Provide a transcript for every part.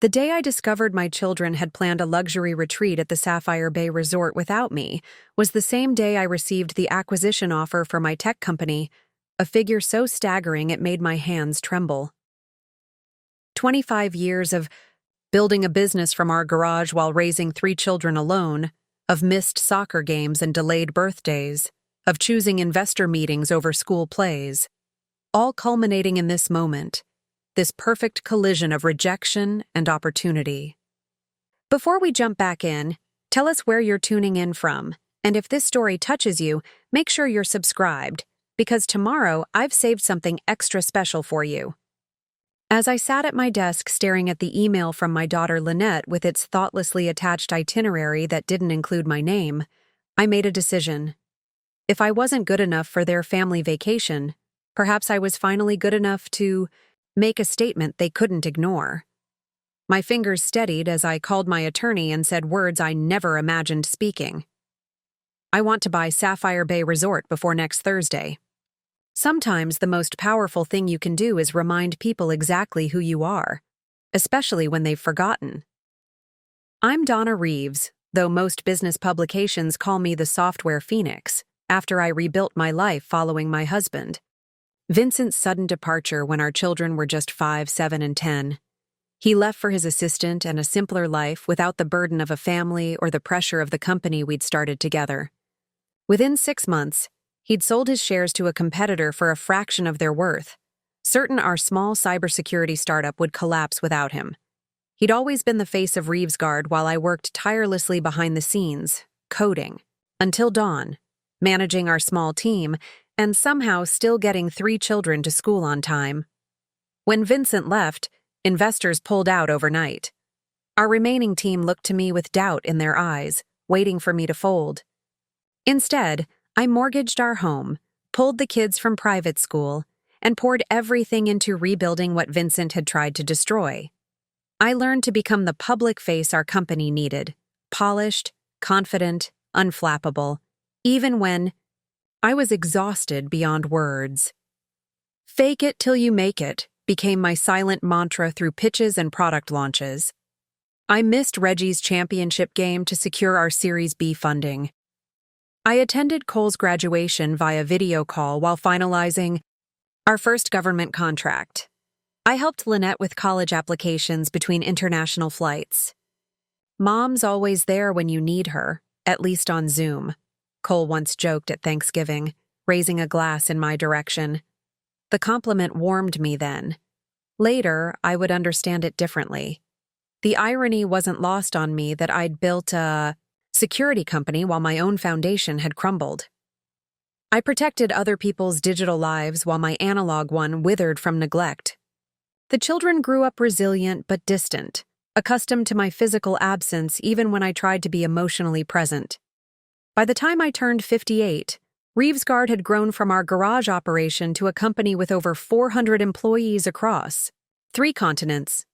The day I discovered my children had planned a luxury retreat at the Sapphire Bay Resort without me was the same day I received the acquisition offer for my tech company, a figure so staggering it made my hands tremble. 25 years of building a business from our garage while raising 3 children alone, of missed soccer games and delayed birthdays, of choosing investor meetings over school plays, all culminating in this moment, this perfect collision of rejection and opportunity. Before we jump back in, tell us where you're tuning in from, and if this story touches you, make sure you're subscribed, because tomorrow I've saved something extra special for you. As I sat at my desk staring at the email from my daughter Lynette with its thoughtlessly attached itinerary that didn't include my name, I made a decision. If I wasn't good enough for their family vacation, perhaps I was finally good enough to make a statement they couldn't ignore. My fingers steadied as I called my attorney and said words I never imagined speaking. I want to buy Sapphire Bay Resort before next Thursday. Sometimes the most powerful thing you can do is remind people exactly who you are, especially when they've forgotten. I'm Donna Reeves, though most business publications call me the software phoenix, after I rebuilt my life following my husband. Vincent's sudden departure when our children were just 5, 7, and 10. He left for his assistant and a simpler life without the burden of a family or the pressure of the company we'd started together. Within 6 months, he'd sold his shares to a competitor for a fraction of their worth, certain our small cybersecurity startup would collapse without him. He'd always been the face of ReevesGuard while I worked tirelessly behind the scenes, coding, until dawn, managing our small team, and somehow still getting 3 children to school on time. When Vincent left, investors pulled out overnight. Our remaining team looked to me with doubt in their eyes, waiting for me to fold. Instead, I mortgaged our home, pulled the kids from private school, and poured everything into rebuilding what Vincent had tried to destroy. I learned to become the public face our company needed, polished, confident, unflappable, even when I was exhausted beyond words. Fake it till you make it became my silent mantra through pitches and product launches. I missed Reggie's championship game to secure our Series B funding. I attended Cole's graduation via video call while finalizing our first government contract. I helped Lynette with college applications between international flights. Mom's always there when you need her, at least on Zoom, Cole once joked at Thanksgiving, raising a glass in my direction. The compliment warmed me then. Later, I would understand it differently. The irony wasn't lost on me that I'd built a security company while my own foundation had crumbled. I protected other people's digital lives while my analog one withered from neglect. The children grew up resilient but distant, accustomed to my physical absence even when I tried to be emotionally present. By the time I turned 58, ReevesGuard had grown from our garage operation to a company with over 400 employees across 3 continents.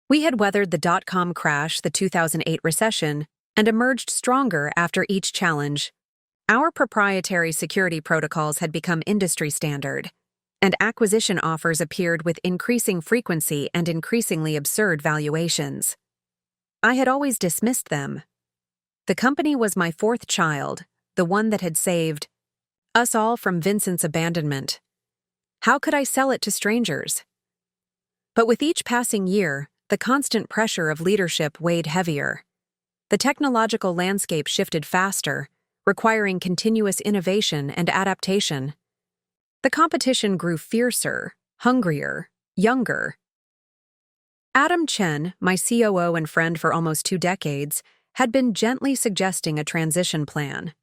We had weathered the dot-com crash, the 2008 recession, and emerged stronger after each challenge. Our proprietary security protocols had become industry standard, and acquisition offers appeared with increasing frequency and increasingly absurd valuations. I had always dismissed them. The company was my 4th child, the one that had saved us all from Vincent's abandonment. How could I sell it to strangers? But with each passing year, the constant pressure of leadership weighed heavier. The technological landscape shifted faster, requiring continuous innovation and adaptation. The competition grew fiercer, hungrier, younger. Adam Chen, my COO and friend for almost 2 decades, had been gently suggesting a transition plan.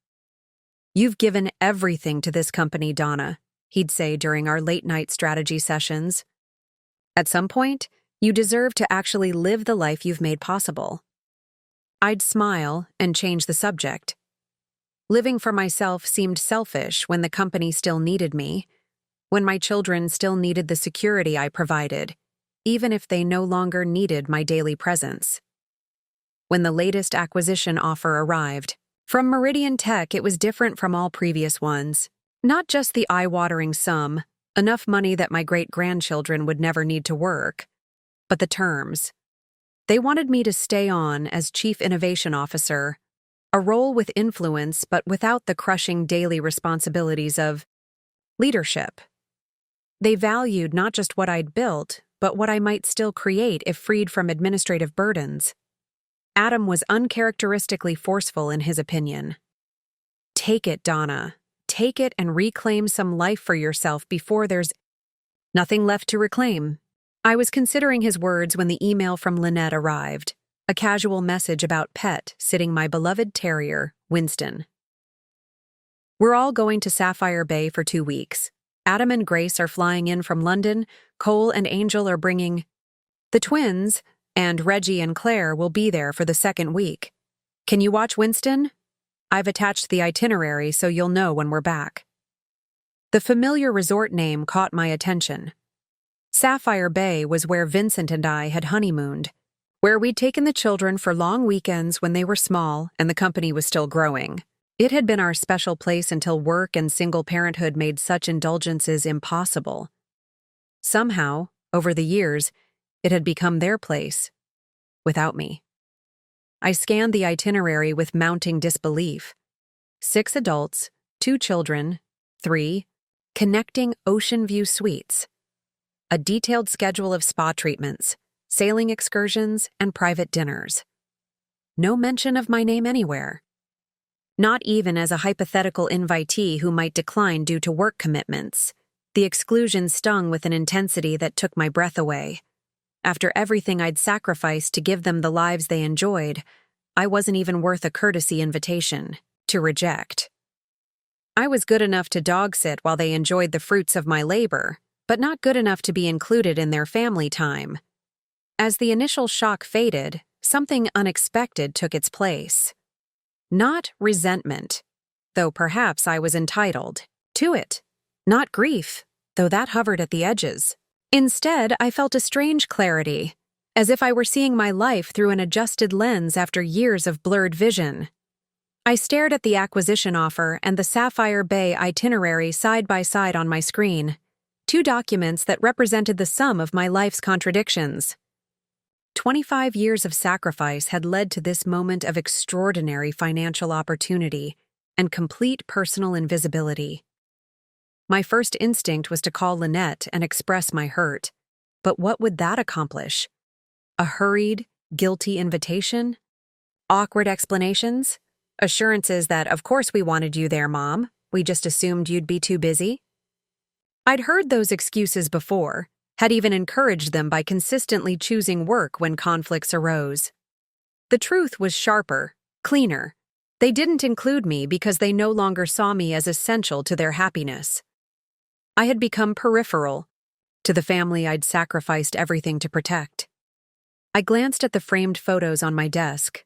"You've given everything to this company, Donna," he'd say during our late-night strategy sessions. "At some point, you deserve to actually live the life you've made possible." I'd smile and change the subject. Living for myself seemed selfish when the company still needed me, when my children still needed the security I provided, even if they no longer needed my daily presence. When the latest acquisition offer arrived, from Meridian Tech, it was different from all previous ones. Not just the eye-watering sum, enough money that my great-grandchildren would never need to work, but the terms. They wanted me to stay on as Chief Innovation Officer, a role with influence but without the crushing daily responsibilities of leadership. They valued not just what I'd built, but what I might still create if freed from administrative burdens. Adam was uncharacteristically forceful in his opinion. Take it, Donna. Take it and reclaim some life for yourself before there's nothing left to reclaim. I was considering his words when the email from Lynette arrived, a casual message about Pet sitting my beloved terrier, Winston. We're all going to Sapphire Bay for 2 weeks. Adam and Grace are flying in from London, Cole and Angel are bringing the twins, and Reggie and Claire will be there for the 2nd week. Can you watch Winston? I've attached the itinerary so you'll know when we're back. The familiar resort name caught my attention. Sapphire Bay was where Vincent and I had honeymooned, where we'd taken the children for long weekends when they were small and the company was still growing. It had been our special place until work and single parenthood made such indulgences impossible. Somehow, over the years, it had become their place, without me. I scanned the itinerary with mounting disbelief. 6 adults, 2 children, 3, connecting ocean view suites. A detailed schedule of spa treatments, sailing excursions, and private dinners. No mention of my name anywhere. Not even as a hypothetical invitee who might decline due to work commitments. The exclusion stung with an intensity that took my breath away. After everything I'd sacrificed to give them the lives they enjoyed, I wasn't even worth a courtesy invitation to reject. I was good enough to dog-sit while they enjoyed the fruits of my labor, but not good enough to be included in their family time. As the initial shock faded, something unexpected took its place. Not resentment, though perhaps I was entitled to it. Not grief, though that hovered at the edges. Instead, I felt a strange clarity, as if I were seeing my life through an adjusted lens after years of blurred vision. I stared at the acquisition offer and the Sapphire Bay itinerary side by side on my screen, 2 documents that represented the sum of my life's contradictions. 25 years of sacrifice had led to this moment of extraordinary financial opportunity and complete personal invisibility. My first instinct was to call Lynette and express my hurt. But what would that accomplish? A hurried, guilty invitation? Awkward explanations? Assurances that, of course we wanted you there, Mom. We just assumed you'd be too busy? I'd heard those excuses before, had even encouraged them by consistently choosing work when conflicts arose. The truth was sharper, cleaner. They didn't include me because they no longer saw me as essential to their happiness. I had become peripheral to the family I'd sacrificed everything to protect. I glanced at the framed photos on my desk,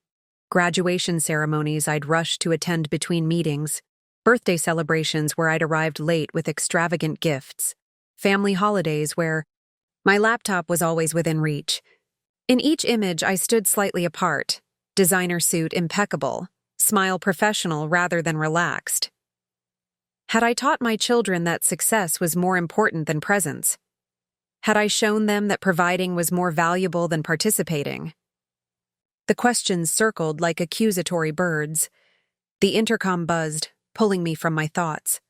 graduation ceremonies I'd rushed to attend between meetings, birthday celebrations where I'd arrived late with extravagant gifts, family holidays where my laptop was always within reach. In each image, I stood slightly apart, designer suit impeccable, smile professional rather than relaxed. Had I taught my children that success was more important than presence? Had I shown them that providing was more valuable than participating? The questions circled like accusatory birds. The intercom buzzed, pulling me from my thoughts.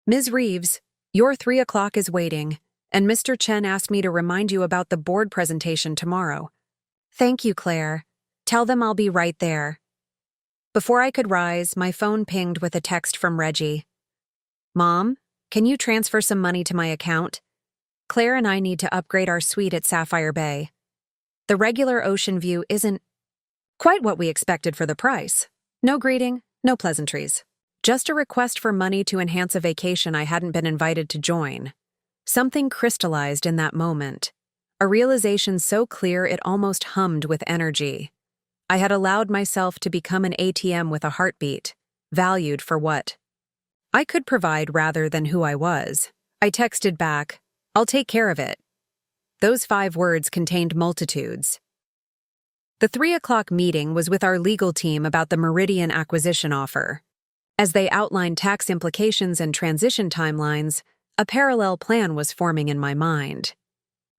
Ms. Reeves, your 3 o'clock is waiting, and Mr. Chen asked me to remind you about the board presentation tomorrow. Thank you, Claire. Tell them I'll be right there. Before I could rise, my phone pinged with a text from Reggie. Mom, can you transfer some money to my account? Claire and I need to upgrade our suite at Sapphire Bay. The regular ocean view isn't quite what we expected for the price. No greeting, no pleasantries. Just a request for money to enhance a vacation I hadn't been invited to join. Something crystallized in that moment. A realization so clear it almost hummed with energy. I had allowed myself to become an ATM with a heartbeat, valued for what I could provide rather than who I was. I texted back, I'll take care of it. Those 5 words contained multitudes. The 3 o'clock meeting was with our legal team about the Meridian acquisition offer. As they outlined tax implications and transition timelines, a parallel plan was forming in my mind.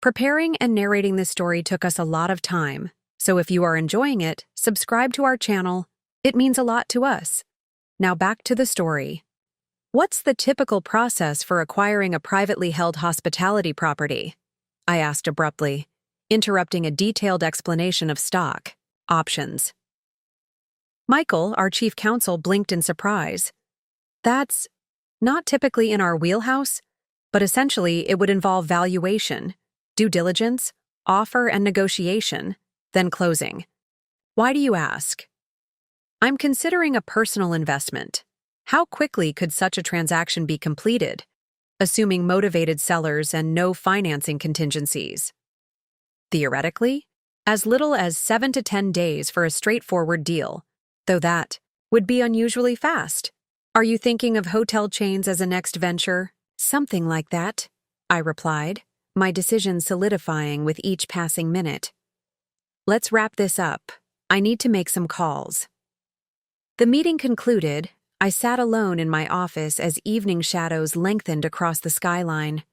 Preparing and narrating this story took us a lot of time, So if you are enjoying it, subscribe to our channel. It means a lot to us. Now back to the story. What's the typical process for acquiring a privately held hospitality property? I asked abruptly, interrupting a detailed explanation of stock options. Michael, our chief counsel, blinked in surprise. That's not typically in our wheelhouse, but essentially it would involve valuation, due diligence, offer and negotiation, then closing. Why do you ask? I'm considering a personal investment. How quickly could such a transaction be completed, assuming motivated sellers and no financing contingencies? Theoretically, as little as 7 to 10 days for a straightforward deal, though that would be unusually fast. Are you thinking of hotel chains as a next venture? Something like that, I replied, my decision solidifying with each passing minute. Let's wrap this up. I need to make some calls. The meeting concluded. I sat alone in my office as evening shadows lengthened across the skyline.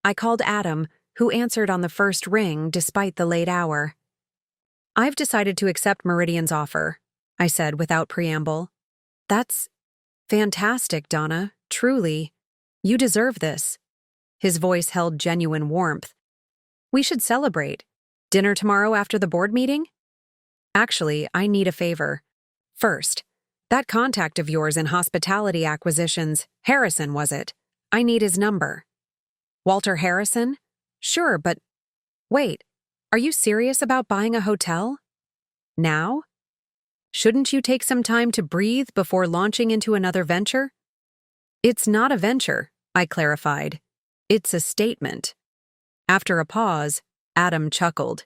I called Adam, who answered on the first ring despite the late hour. I've decided to accept Meridian's offer, I said without preamble. That's fantastic, Donna, truly. You deserve this. His voice held genuine warmth. We should celebrate. Dinner tomorrow after the board meeting? Actually, I need a favor. First, that contact of yours in hospitality acquisitions, Harrison, was it? I need his number. Walter Harrison? Sure, but wait, are you serious about buying a hotel? Now? Shouldn't you take some time to breathe before launching into another venture? It's not a venture, I clarified. It's a statement. After a pause, Adam chuckled.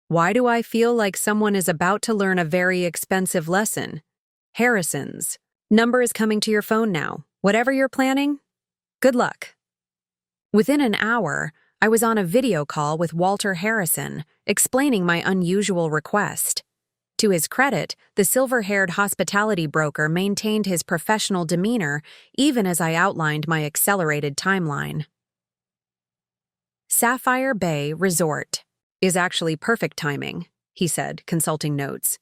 Why do I feel like someone is about to learn a very expensive lesson? Harrison's number is coming to your phone now. Whatever you're planning, good luck. Within an hour, I was on a video call with Walter Harrison, explaining my unusual request. To his credit, the silver-haired hospitality broker maintained his professional demeanor even as I outlined my accelerated timeline. Sapphire Bay Resort is actually perfect timing, he said, consulting notes.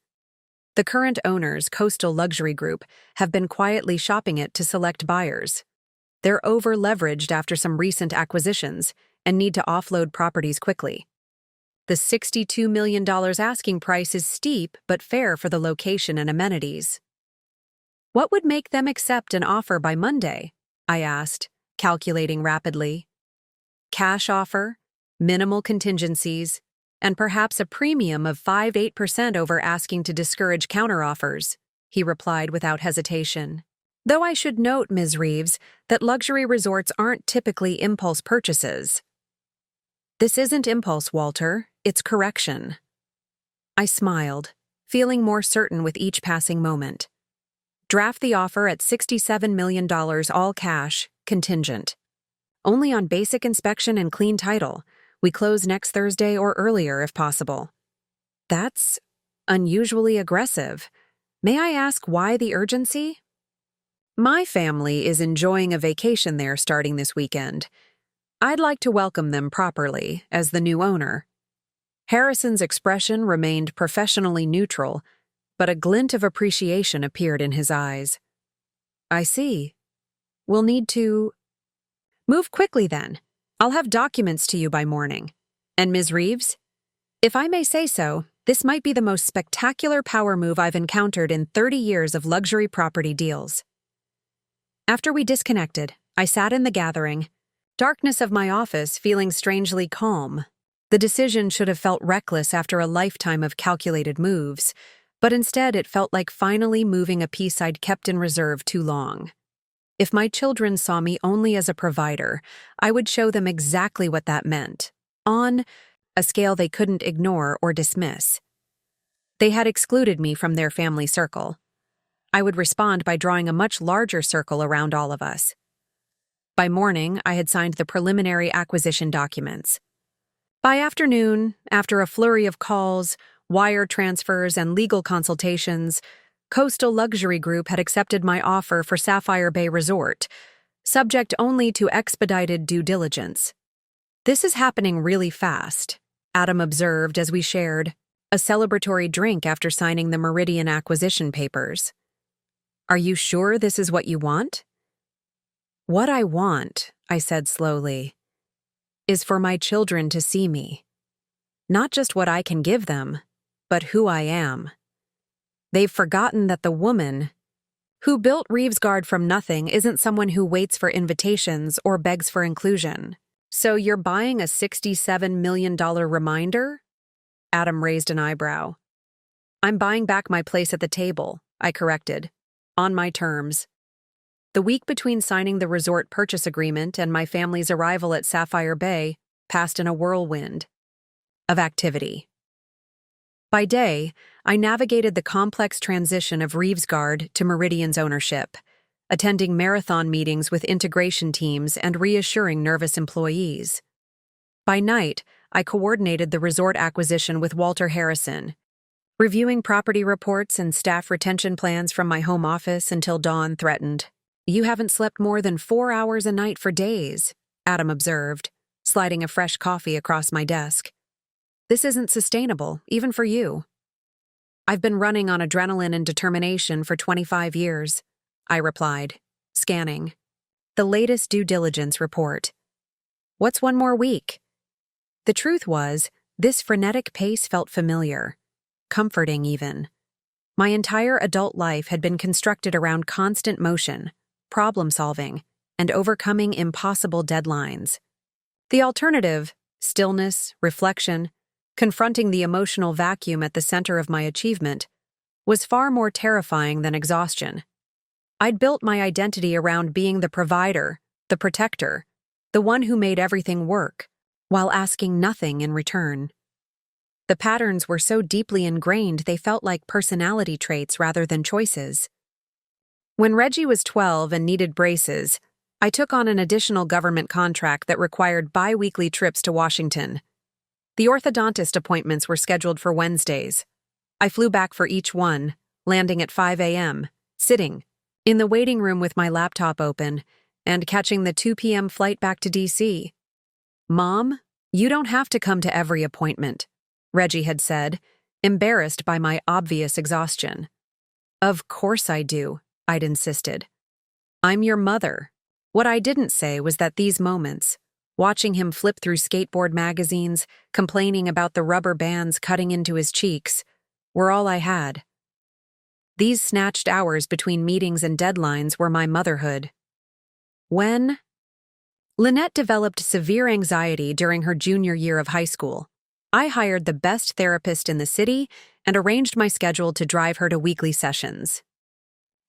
The current owners, Coastal Luxury Group, have been quietly shopping it to select buyers. They're over-leveraged after some recent acquisitions and need to offload properties quickly. The $62 million asking price is steep but fair for the location and amenities. What would make them accept an offer by Monday? I asked, calculating rapidly. Cash offer, minimal contingencies, and perhaps a premium of 5-8% over asking to discourage counteroffers, he replied without hesitation. Though I should note, Ms. Reeves, that luxury resorts aren't typically impulse purchases. This isn't impulse, Walter, it's correction. I smiled, feeling more certain with each passing moment. Draft the offer at $67 million all cash, contingent. Only on basic inspection and clean title. We close next Thursday or earlier if possible. That's unusually aggressive. May I ask why the urgency? My family is enjoying a vacation there starting this weekend. I'd like to welcome them properly as the new owner. Harrison's expression remained professionally neutral, but a glint of appreciation appeared in his eyes. I see. We'll need to move quickly then. I'll have documents to you by morning. And Ms. Reeves? If I may say so, this might be the most spectacular power move I've encountered in 30 years of luxury property deals. After we disconnected, I sat in the gathering, darkness of my office feeling strangely calm. The decision should have felt reckless after a lifetime of calculated moves, but instead it felt like finally moving a piece I'd kept in reserve too long. If my children saw me only as a provider, I would show them exactly what that meant, on a scale they couldn't ignore or dismiss. They had excluded me from their family circle. I would respond by drawing a much larger circle around all of us. By morning, I had signed the preliminary acquisition documents. By afternoon, after a flurry of calls, wire transfers, and legal consultations, Coastal Luxury Group had accepted my offer for Sapphire Bay Resort, subject only to expedited due diligence. This is happening really fast, Adam observed as we shared. a celebratory drink after signing the Meridian acquisition papers. Are you sure this is what you want? What I want, I said slowly, is for my children to see me. Not just what I can give them, but who I am. They've forgotten that the woman who built Reevesguard from nothing isn't someone who waits for invitations or begs for inclusion. So you're buying a $67 million reminder? Adam raised an eyebrow. I'm buying back my place at the table, I corrected. On my terms. The week between signing the resort purchase agreement and my family's arrival at Sapphire Bay passed in a whirlwind of activity. By day, I navigated the complex transition of Reevesguard to Meridian's ownership, attending marathon meetings with integration teams and reassuring nervous employees. By night, I coordinated the resort acquisition with Walter Harrison, reviewing property reports and staff retention plans from my home office until dawn threatened. You haven't slept more than 4 hours a night for days, Adam observed, sliding a fresh coffee across my desk. This isn't sustainable, even for you. I've been running on adrenaline and determination for 25 years, I replied, scanning. The latest due diligence report. What's one more week? The truth was, this frenetic pace felt familiar, comforting even. My entire adult life had been constructed around constant motion, problem-solving, and overcoming impossible deadlines. The alternative, stillness, reflection, confronting the emotional vacuum at the center of my achievement, was far more terrifying than exhaustion. I'd built my identity around being the provider, the protector, the one who made everything work, while asking nothing in return. The patterns were so deeply ingrained they felt like personality traits rather than choices. When Reggie was 12 and needed braces, I took on an additional government contract that required bi-weekly trips to Washington. The orthodontist appointments were scheduled for Wednesdays. I flew back for each one, landing at 5 a.m., sitting in the waiting room with my laptop open, and catching the 2 p.m. flight back to D.C. Mom, you don't have to come to every appointment, Reggie had said, embarrassed by my obvious exhaustion. Of course I do, I'd insisted. I'm your mother. What I didn't say was that these moments, watching him flip through skateboard magazines, complaining about the rubber bands cutting into his cheeks, were all I had. These snatched hours between meetings and deadlines were my motherhood. When Lynette developed severe anxiety during her junior year of high school, I hired the best therapist in the city and arranged my schedule to drive her to weekly sessions.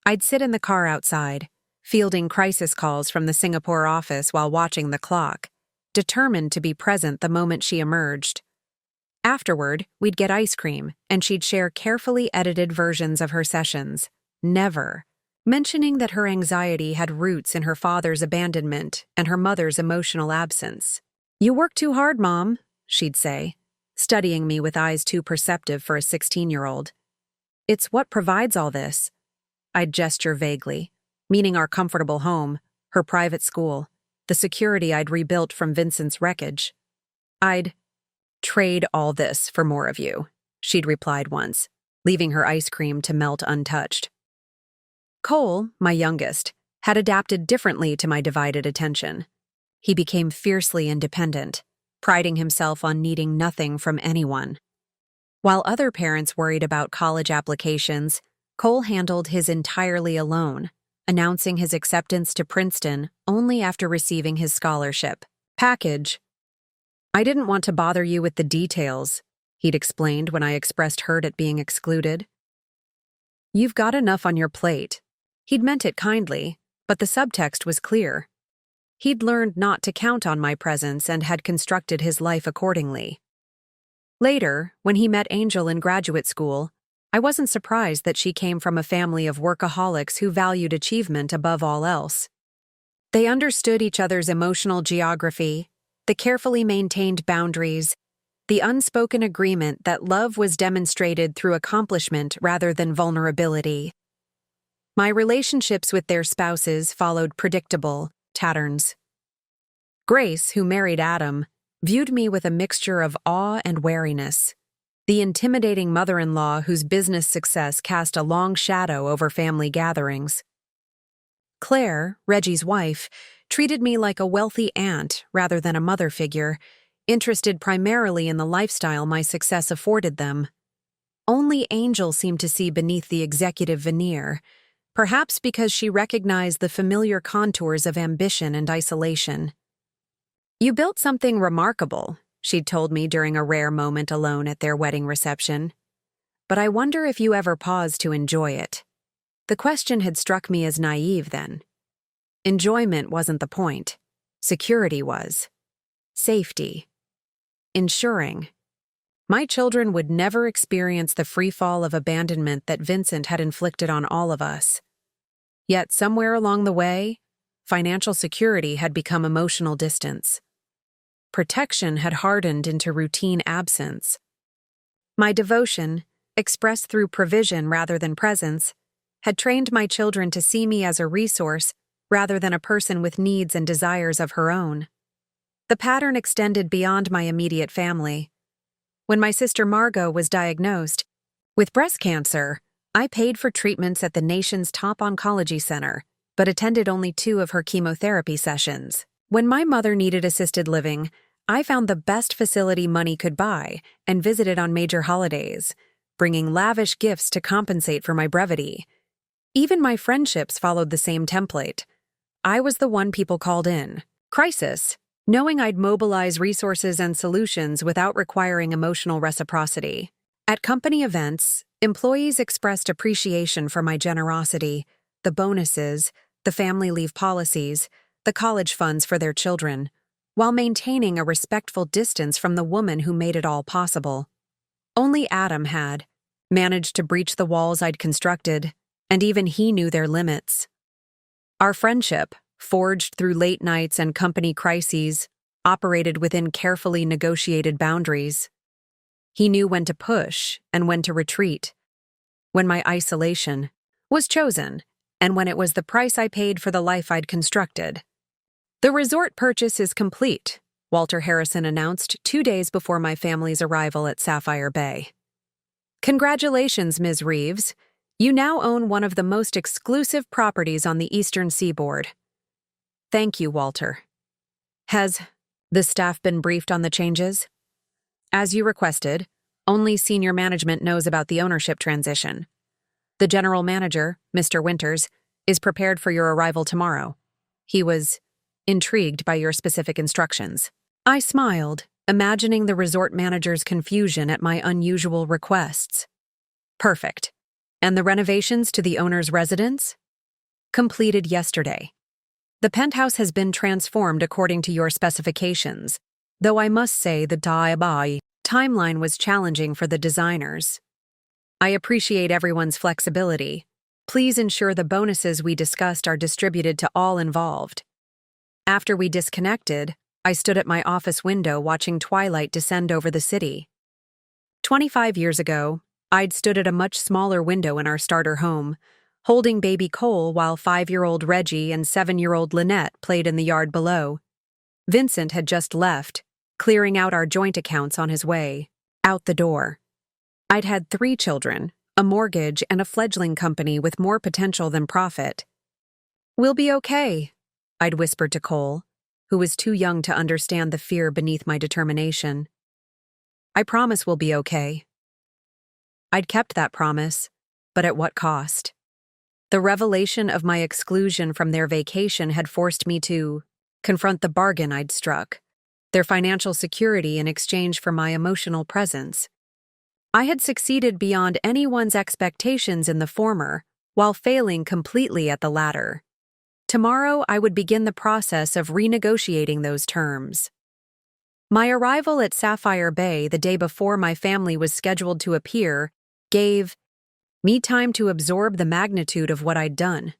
I'd sit in the car outside, fielding crisis calls from the Singapore office while watching the clock, determined to be present the moment she emerged. Afterward, we'd get ice cream, and she'd share carefully edited versions of her sessions, never mentioning that her anxiety had roots in her father's abandonment and her mother's emotional absence. You work too hard, Mom, she'd say, studying me with eyes too perceptive for a 16-year-old. It's what provides all this. I'd gesture vaguely, meaning our comfortable home, her private school, the security I'd rebuilt from Vincent's wreckage. I'd trade all this for more of you, she'd replied once, leaving her ice cream to melt untouched. Cole, my youngest, had adapted differently to my divided attention. He became fiercely independent, priding himself on needing nothing from anyone. While other parents worried about college applications, Cole handled his entirely alone, announcing his acceptance to Princeton only after receiving his scholarship package. I didn't want to bother you with the details, he'd explained when I expressed hurt at being excluded. You've got enough on your plate. He'd meant it kindly, but the subtext was clear. He'd learned not to count on my presence and had constructed his life accordingly. Later, when he met Angel in graduate school, I wasn't surprised that she came from a family of workaholics who valued achievement above all else. They understood each other's emotional geography, the carefully maintained boundaries, the unspoken agreement that love was demonstrated through accomplishment rather than vulnerability. My relationships with their spouses followed predictable patterns. Grace, who married Adam, viewed me with a mixture of awe and wariness. the intimidating mother-in-law whose business success cast a long shadow over family gatherings. Claire, Reggie's wife, treated me like a wealthy aunt rather than a mother figure, interested primarily in the lifestyle my success afforded them. Only Angel seemed to see beneath the executive veneer, perhaps because she recognized the familiar contours of ambition and isolation. "You built something remarkable," she'd told me during a rare moment alone at their wedding reception. "But I wonder if you ever pause to enjoy it." The question had struck me as naive then. Enjoyment wasn't the point. Security was. Safety. Ensuring. My children would never experience the freefall of abandonment that Vincent had inflicted on all of us. Yet somewhere along the way, financial security had become emotional distance. Protection had hardened into routine absence. My devotion, expressed through provision rather than presence, had trained my children to see me as a resource rather than a person with needs and desires of her own. The pattern extended beyond my immediate family. When my sister Margot was diagnosed with breast cancer, I paid for treatments at the nation's top oncology center, but attended only 2 of her chemotherapy sessions. When my mother needed assisted living, I found the best facility money could buy and visited on major holidays, bringing lavish gifts to compensate for my brevity. Even my friendships followed the same template. I was the one people called in. Crisis, knowing I'd mobilize resources and solutions without requiring emotional reciprocity. At company events, employees expressed appreciation for my generosity, the bonuses, the family leave policies, the college funds for their children, while maintaining a respectful distance from the woman who made it all possible. Only Adam had managed to breach the walls I'd constructed, and even he knew their limits. Our friendship, forged through late nights and company crises, operated within carefully negotiated boundaries. He knew when to push and when to retreat, when my isolation was chosen, and when it was the price I paid for the life I'd constructed. "The resort purchase is complete," Walter Harrison announced 2 days before my family's arrival at Sapphire Bay. "Congratulations, Ms. Reeves. You now own one of the most exclusive properties on the Eastern Seaboard." "Thank you, Walter." "Has the staff been briefed on the changes?" "As you requested, only senior management knows about the ownership transition. The general manager, Mr. Winters, is prepared for your arrival tomorrow. He was intrigued by your specific instructions." I smiled, imagining the resort manager's confusion at my unusual requests. "Perfect. And the renovations to the owner's residence?" "Completed yesterday. The penthouse has been transformed according to your specifications, though I must say the timeline was challenging for the designers. I appreciate everyone's flexibility. Please ensure the bonuses we discussed are distributed to all involved." After we disconnected, I stood at my office window watching twilight descend over the city. 25 years ago, I'd stood at a much smaller window in our starter home, holding baby Cole while 5-year-old Reggie and 7-year-old Lynette played in the yard below. Vincent had just left, clearing out our joint accounts on his way out the door. I'd had 3 children, a mortgage, and a fledgling company with more potential than profit. "We'll be okay," I'd whispered to Cole, who was too young to understand the fear beneath my determination. "I promise we'll be okay." I'd kept that promise, but at what cost? The revelation of my exclusion from their vacation had forced me to confront the bargain I'd struck, their financial security in exchange for my emotional presence. I had succeeded beyond anyone's expectations in the former, while failing completely at the latter. Tomorrow, I would begin the process of renegotiating those terms. My arrival at Sapphire Bay the day before my family was scheduled to appear gave me time to absorb the magnitude of what I'd done.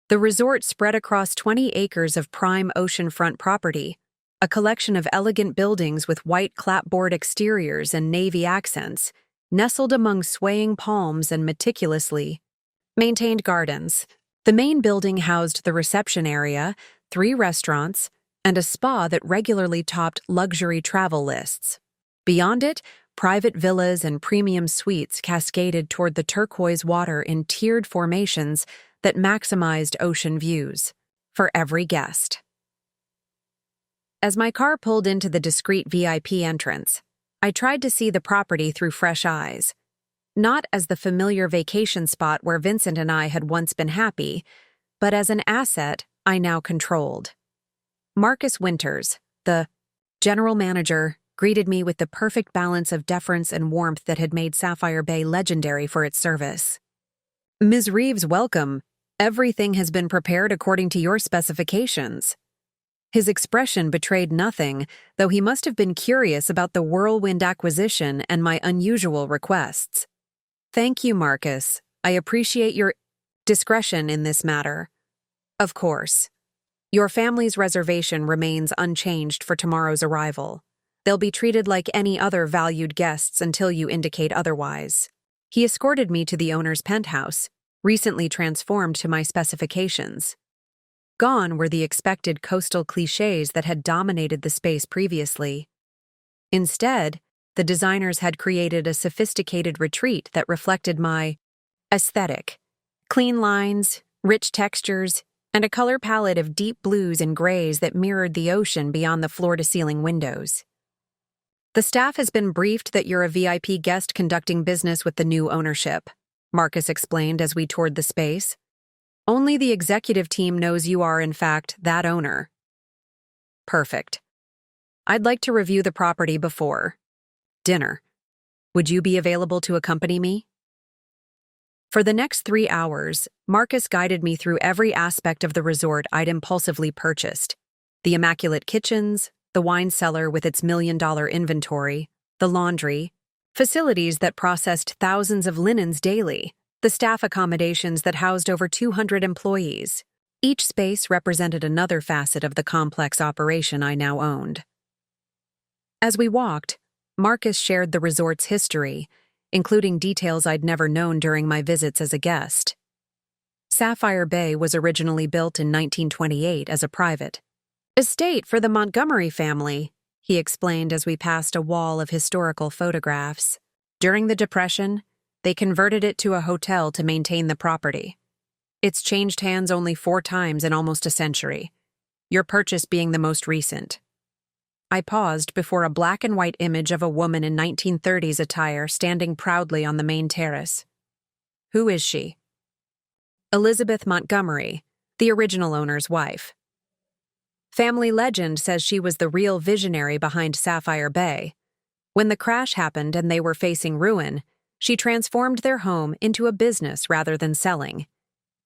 The resort spread across 20 acres of prime oceanfront property, a collection of elegant buildings with white clapboard exteriors and navy accents, nestled among swaying palms and meticulously maintained gardens. The main building housed the reception area, 3 restaurants, and a spa that regularly topped luxury travel lists. Beyond it Private villas and premium suites cascaded toward the turquoise water in tiered formations that maximized ocean views for every guest. As my car pulled into the discreet VIP entrance, I tried to see the property through fresh eyes. Not as the familiar vacation spot where Vincent and I had once been happy, but as an asset I now controlled. Marcus Winters, the general manager, greeted me with the perfect balance of deference and warmth that had made Sapphire Bay legendary for its service. "Ms. Reeves, welcome. Everything has been prepared according to your specifications." His expression betrayed nothing, though he must have been curious about the whirlwind acquisition and my unusual requests. "Thank you, Marcus. I appreciate your discretion in this matter. Of course. Your family's reservation remains unchanged for tomorrow's arrival. They'll be treated like any other valued guests until you indicate otherwise." He escorted me to the owner's penthouse, recently transformed to my specifications. Gone were the expected coastal clichés that had dominated the space previously. Instead, the designers had created a sophisticated retreat that reflected my aesthetic. Clean lines, rich textures, and a color palette of deep blues and grays that mirrored the ocean beyond the floor-to-ceiling windows. "The staff has been briefed that you're a VIP guest conducting business with the new ownership," Marcus explained as we toured the space. "Only the executive team knows you are, in fact, that owner." "Perfect. I'd like to review the property before dinner. Would you be available to accompany me?" For the next 3 hours, Marcus guided me through every aspect of the resort I'd impulsively purchased. The immaculate kitchens, the wine cellar with its $1 million inventory, the laundry, facilities that processed thousands of linens daily, the staff accommodations that housed over 200 employees. Each space represented another facet of the complex operation I now owned. As we walked, Marcus shared the resort's history, including details I'd never known during my visits as a guest. Sapphire Bay was originally built in 1928 as a private estate for the Montgomery family, he explained as we passed a wall of historical photographs. During the Depression, they converted it to a hotel to maintain the property. It's changed hands only 4 times in almost a century, your purchase being the most recent. I paused before a black and white image of a woman in 1930s attire standing proudly on the main terrace. "Who is she?" "Elizabeth Montgomery, the original owner's wife. Family legend says she was the real visionary behind Sapphire Bay. When the crash happened and they were facing ruin, she transformed their home into a business rather than selling.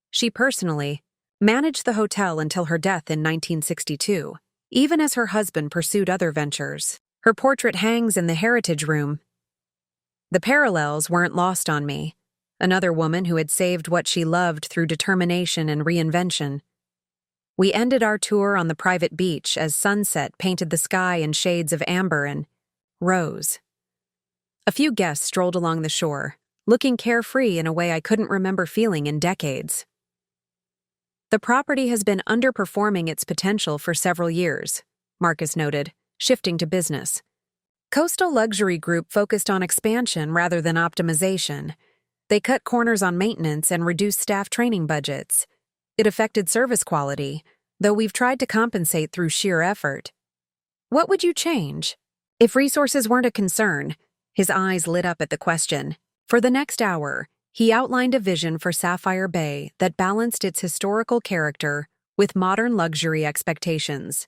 She personally managed the hotel until her death in 1962, even as her husband pursued other ventures. Her portrait hangs in the Heritage Room." The parallels weren't lost on me. Another woman who had saved what she loved through determination and reinvention. We ended our tour on the private beach as sunset painted the sky in shades of amber and rose. A few guests strolled along the shore, looking carefree in a way I couldn't remember feeling in decades. "The property has been underperforming its potential for several years," Marcus noted, shifting to business. "Coastal Luxury Group focused on expansion rather than optimization. They cut corners on maintenance and reduced staff training budgets. It affected service quality, though we've tried to compensate through sheer effort." "What would you change if resources weren't a concern?" His eyes lit up at the question. For the next hour, he outlined a vision for Sapphire Bay that balanced its historical character with modern luxury expectations.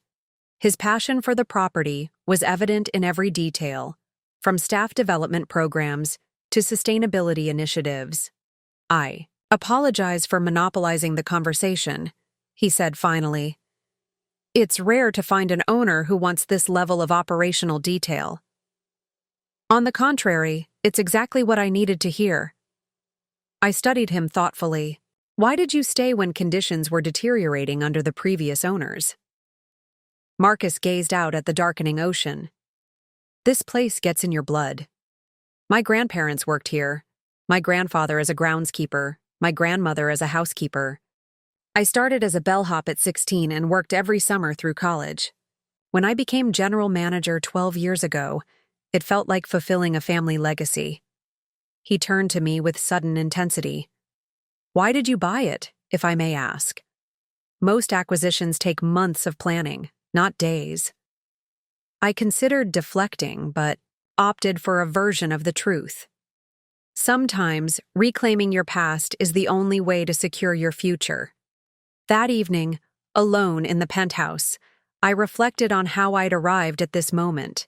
His passion for the property was evident in every detail, from staff development programs to sustainability initiatives. "I apologize for monopolizing the conversation," he said finally. "It's rare to find an owner who wants this level of operational detail." "On the contrary, it's exactly what I needed to hear." I studied him thoughtfully. "Why did you stay when conditions were deteriorating under the previous owners?" Marcus gazed out at the darkening ocean. "This place gets in your blood. My grandparents worked here, my grandfather as a groundskeeper, my grandmother as a housekeeper. I started as a bellhop at 16 and worked every summer through college. When I became general manager 12 years ago, It felt like fulfilling a family legacy. He turned to me with sudden intensity. "Why did you buy it, if I may ask? Most acquisitions take months of planning, not days." I considered deflecting, but opted for a version of the truth. Sometimes, reclaiming your past is the only way to secure your future. That evening, alone in the penthouse, I reflected on how I'd arrived at this moment.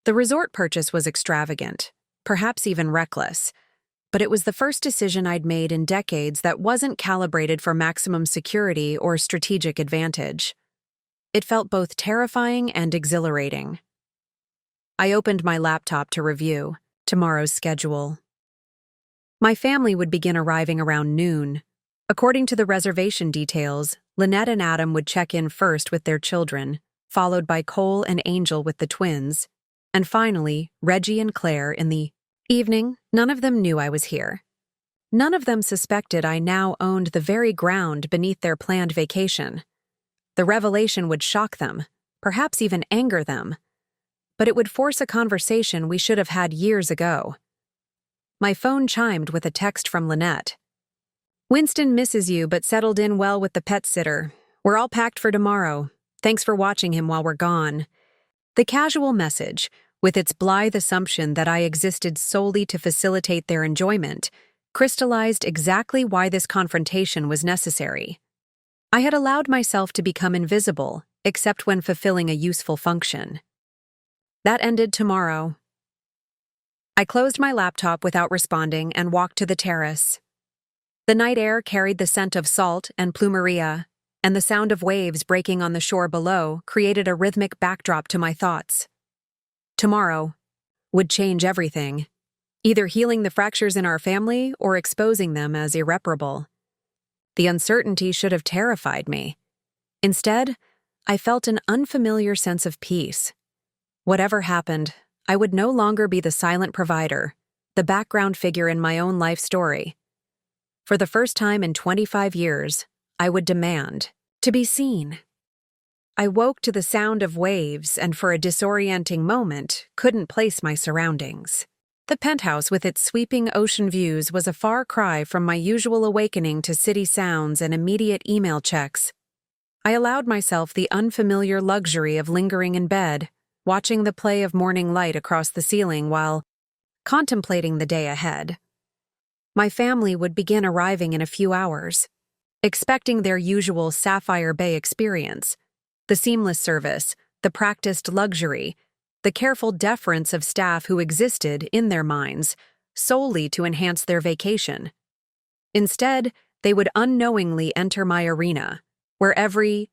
The resort purchase was extravagant, perhaps even reckless, but it was the first decision I'd made in decades that wasn't calibrated for maximum security or strategic advantage. It felt both terrifying and exhilarating. I opened my laptop to review tomorrow's schedule. My family would begin arriving around noon. According to the reservation details, Lynette and Adam would check in first with their children, followed by Cole and Angel with the twins, and finally, Reggie and Claire in the evening. None of them knew I was here. None of them suspected I now owned the very ground beneath their planned vacation. The revelation would shock them, perhaps even anger them, but it would force a conversation we should have had years ago. My phone chimed with a text from Lynette. "Winston misses you but settled in well with the pet sitter. We're all packed for tomorrow. Thanks for watching him while we're gone." The casual message, with its blithe assumption that I existed solely to facilitate their enjoyment, crystallized exactly why this confrontation was necessary. I had allowed myself to become invisible, except when fulfilling a useful function. That ended tomorrow. I closed my laptop without responding and walked to the terrace. The night air carried the scent of salt and plumeria, and the sound of waves breaking on the shore below created a rhythmic backdrop to my thoughts. Tomorrow would change everything, either healing the fractures in our family or exposing them as irreparable. The uncertainty should have terrified me. Instead, I felt an unfamiliar sense of peace. Whatever happened, I would no longer be the silent provider, the background figure in my own life story. For the first time in 25 years, I would demand to be seen. I woke to the sound of waves and for a disorienting moment couldn't place my surroundings. The penthouse with its sweeping ocean views was a far cry from my usual awakening to city sounds and immediate email checks. I allowed myself the unfamiliar luxury of lingering in bed, watching the play of morning light across the ceiling while contemplating the day ahead. My family would begin arriving in a few hours, expecting their usual Sapphire Bay experience, the seamless service, the practiced luxury, the careful deference of staff who existed, in their minds, solely to enhance their vacation. Instead, they would unknowingly enter my arena, where every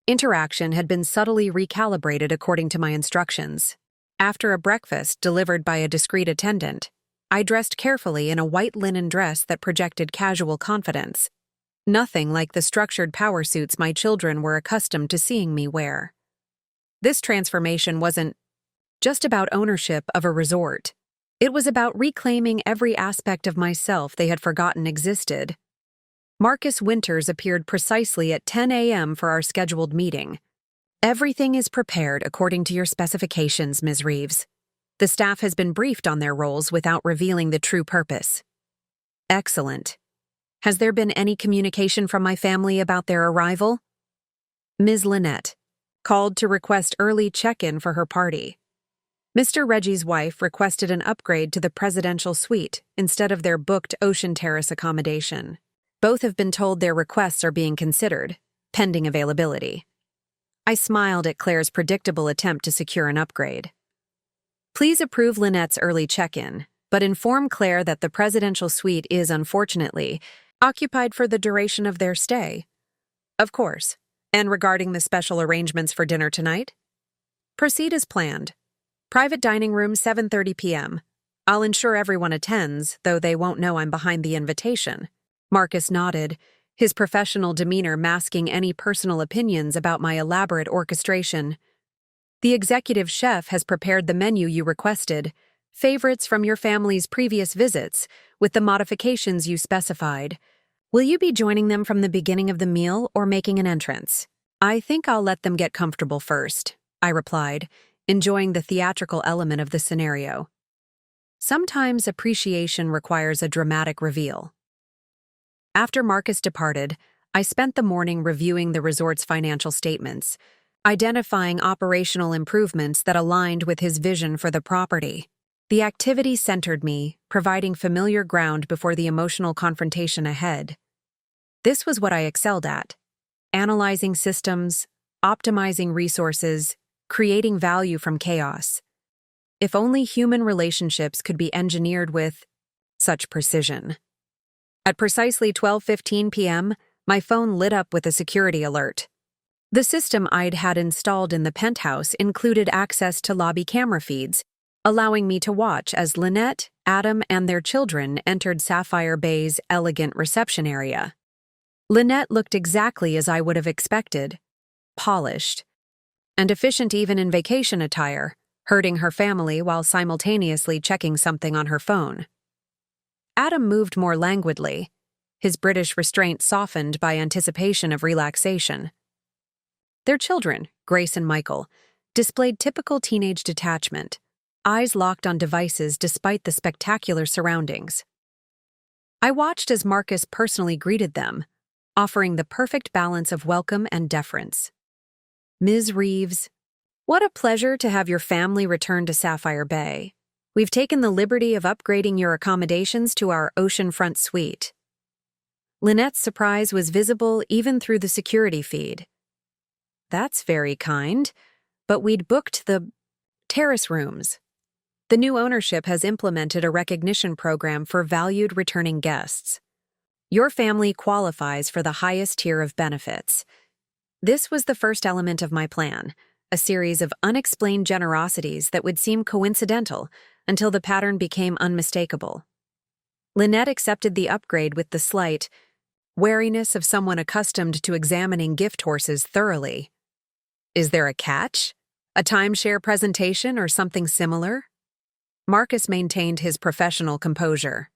interaction had been subtly recalibrated according to my instructions. After a breakfast delivered by a discreet attendant, I dressed carefully in a white linen dress that projected casual confidence, nothing like the structured power suits my children were accustomed to seeing me wear. This transformation wasn't just about ownership of a resort. It was about reclaiming every aspect of myself they had forgotten existed. Marcus Winters appeared precisely at 10 a.m. for our scheduled meeting. "Everything is prepared according to your specifications, Ms. Reeves. The staff has been briefed on their roles without revealing the true purpose." "Excellent. Has there been any communication from my family about their arrival?" Ms. Lynette called to request early check-in for her party. Mr. Reggie's wife requested an upgrade to the presidential suite instead of their booked Ocean Terrace accommodation. Both have been told their requests are being considered, pending availability. I smiled at Claire's predictable attempt to secure an upgrade. "Please approve Lynette's early check-in, but inform Claire that the presidential suite is, unfortunately, occupied for the duration of their stay." "Of course. And regarding the special arrangements for dinner tonight?" "Proceed as planned. Private dining room, 7:30 p.m. I'll ensure everyone attends, though they won't know I'm behind the invitation." Marcus nodded, his professional demeanor masking any personal opinions about my elaborate orchestration. "The executive chef has prepared the menu you requested, favorites from your family's previous visits, with the modifications you specified. Will you be joining them from the beginning of the meal or making an entrance?" "I think I'll let them get comfortable first," I replied, enjoying the theatrical element of the scenario. Sometimes appreciation requires a dramatic reveal. After Marcus departed, I spent the morning reviewing the resort's financial statements, identifying operational improvements that aligned with his vision for the property. The activity centered me, providing familiar ground before the emotional confrontation ahead. This was what I excelled at: analyzing systems, optimizing resources, creating value from chaos. If only human relationships could be engineered with such precision. At precisely 12:15 p.m., my phone lit up with a security alert. The system I'd had installed in the penthouse included access to lobby camera feeds, allowing me to watch as Lynette, Adam, and their children entered Sapphire Bay's elegant reception area. Lynette looked exactly as I would have expected: polished and efficient even in vacation attire, herding her family while simultaneously checking something on her phone. Adam moved more languidly, his British restraint softened by anticipation of relaxation. Their children, Grace and Michael, displayed typical teenage detachment, eyes locked on devices despite the spectacular surroundings. I watched as Marcus personally greeted them, offering the perfect balance of welcome and deference. "Ms. Reeves, what a pleasure to have your family return to Sapphire Bay. We've taken the liberty of upgrading your accommodations to our oceanfront suite." Lynette's surprise was visible even through the security feed. "That's very kind, but we'd booked the terrace rooms. The new ownership has implemented a recognition program for valued returning guests. Your family qualifies for the highest tier of benefits." This was the first element of my plan, a series of unexplained generosities that would seem coincidental until the pattern became unmistakable. Lynette accepted the upgrade with the slight wariness of someone accustomed to examining gift horses thoroughly. "Is there a catch? A timeshare presentation or something similar?" Marcus maintained his professional composure.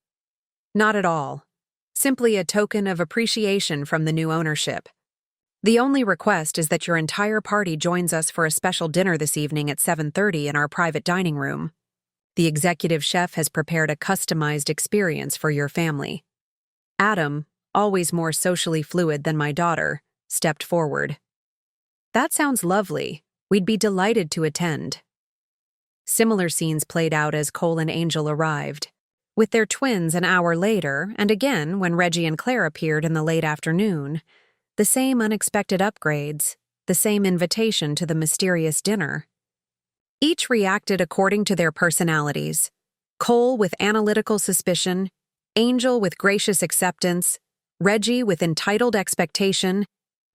"Not at all. Simply a token of appreciation from the new ownership. The only request is that your entire party joins us for a special dinner this evening at 7:30 in our private dining room. The executive chef has prepared a customized experience for your family." Adam, always more socially fluid than my daughter, stepped forward. "That sounds lovely. We'd be delighted to attend." Similar scenes played out as Cole and Angel arrived, with their twins an hour later, and again when Reggie and Claire appeared in the late afternoon. The same unexpected upgrades, the same invitation to the mysterious dinner. Each reacted according to their personalities: Cole with analytical suspicion, Angel with gracious acceptance, Reggie with entitled expectation,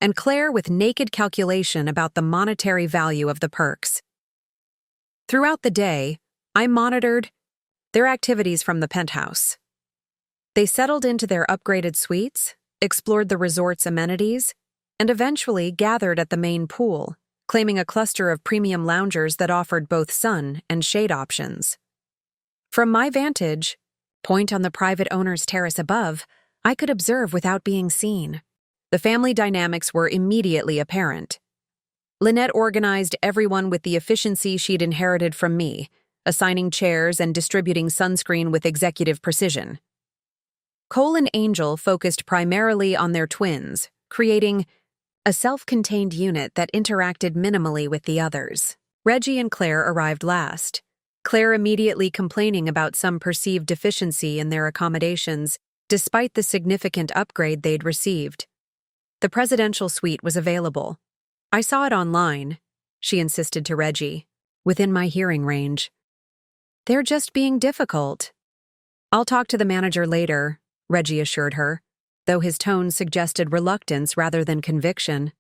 and Claire with naked calculation about the monetary value of the perks. Throughout the day, I monitored their activities from the penthouse. They settled into their upgraded suites, explored the resort's amenities, and eventually gathered at the main pool, claiming a cluster of premium loungers that offered both sun and shade options. From my vantage point on the private owner's terrace above, I could observe without being seen. The family dynamics were immediately apparent. Lynette organized everyone with the efficiency she'd inherited from me, assigning chairs and distributing sunscreen with executive precision. Cole and Angel focused primarily on their twins, creating a self-contained unit that interacted minimally with the others. Reggie and Claire arrived last, Claire immediately complaining about some perceived deficiency in their accommodations, despite the significant upgrade they'd received. The presidential suite was available. "I saw it online," she insisted to Reggie, "within my hearing range." "They're just being difficult." "I'll talk to the manager later," Reggie assured her, though his tone suggested reluctance rather than conviction.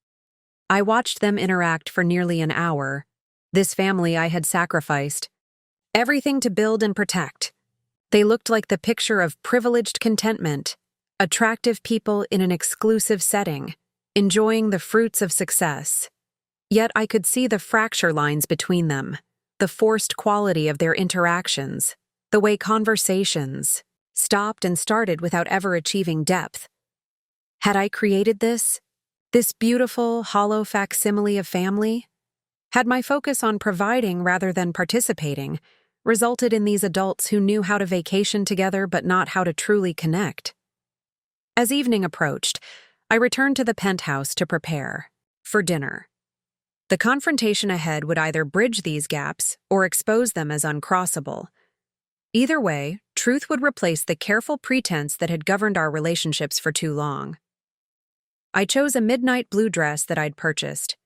I watched them interact for nearly an hour. This family I had sacrificed. Everything to build and protect. They looked like the picture of privileged contentment, attractive people in an exclusive setting, enjoying the fruits of success. Yet I could see the fracture lines between them, the forced quality of their interactions, the way conversations stopped and started without ever achieving depth. Had I created this beautiful, hollow facsimile of family? Had my focus on providing rather than participating resulted in these adults who knew how to vacation together but not how to truly connect? As evening approached, I returned to the penthouse to prepare for dinner. The confrontation ahead would either bridge these gaps or expose them as uncrossable. Either way, truth would replace the careful pretense that had governed our relationships for too long. I chose a midnight blue dress that I'd purchased,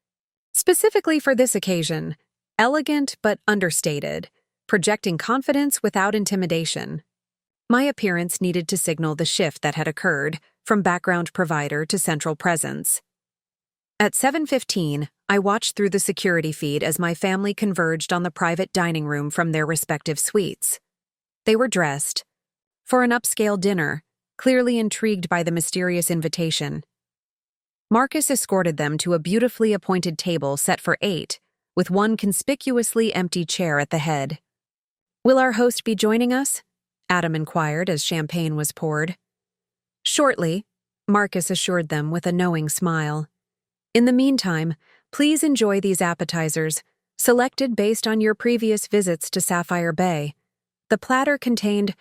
specifically for this occasion, elegant but understated, projecting confidence without intimidation. My appearance needed to signal the shift that had occurred from background provider to central presence. At 7:15, I watched through the security feed as my family converged on the private dining room from their respective suites. They were dressed for an upscale dinner, clearly intrigued by the mysterious invitation. Marcus escorted them to a beautifully appointed table set for 8, with one conspicuously empty chair at the head. "Will our host be joining us?" Adam inquired as champagne was poured. "Shortly," Marcus assured them with a knowing smile. "In the meantime, please enjoy these appetizers, selected based on your previous visits to Sapphire Bay." The platter contained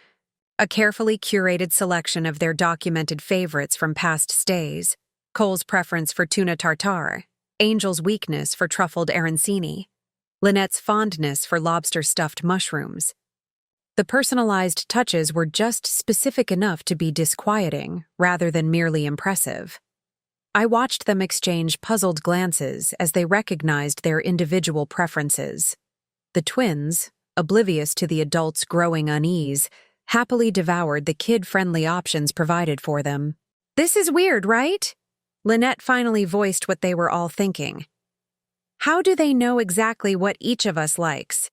a carefully curated selection of their documented favorites from past stays: Cole's preference for tuna tartare, Angel's weakness for truffled arancini, Lynette's fondness for lobster-stuffed mushrooms. The personalized touches were just specific enough to be disquieting rather than merely impressive. I watched them exchange puzzled glances as they recognized their individual preferences. The twins, oblivious to the adults' growing unease, happily devoured the kid-friendly options provided for them. "This is weird, right?" Lynette finally voiced what they were all thinking. "How do they know exactly what each of us likes?"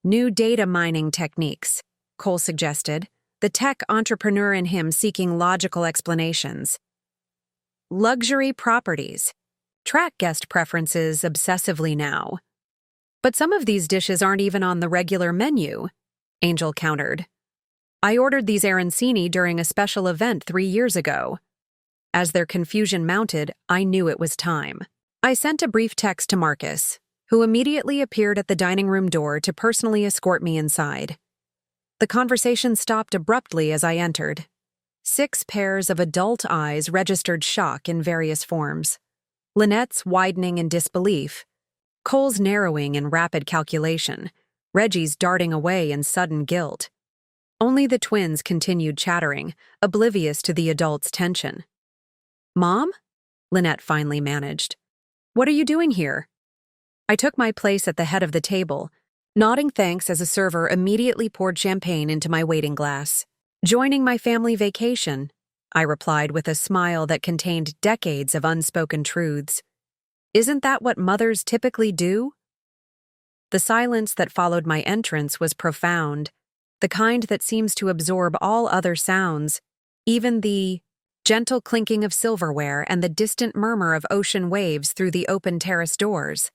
"New data mining techniques," Cole suggested, the tech entrepreneur in him seeking logical explanations. "Luxury properties. Track guest preferences obsessively now." "But some of these dishes aren't even on the regular menu," Angel countered. "I ordered these arancini during a special event 3 years ago." As their confusion mounted, I knew it was time. I sent a brief text to Marcus, who immediately appeared at the dining room door to personally escort me inside. The conversation stopped abruptly as I entered. 6 pairs of adult eyes registered shock in various forms. Lynette's widening in disbelief, Cole's narrowing in rapid calculation, Reggie's darting away in sudden guilt. Only the twins continued chattering, oblivious to the adults' tension. "Mom?" Lynette finally managed. "What are you doing here?" I took my place at the head of the table, nodding thanks as a server immediately poured champagne into my waiting glass. "Joining my family vacation," I replied with a smile that contained decades of unspoken truths. "Isn't that what mothers typically do?" The silence that followed my entrance was profound, the kind that seems to absorb all other sounds, even the gentle clinking of silverware and the distant murmur of ocean waves through the open terrace doors.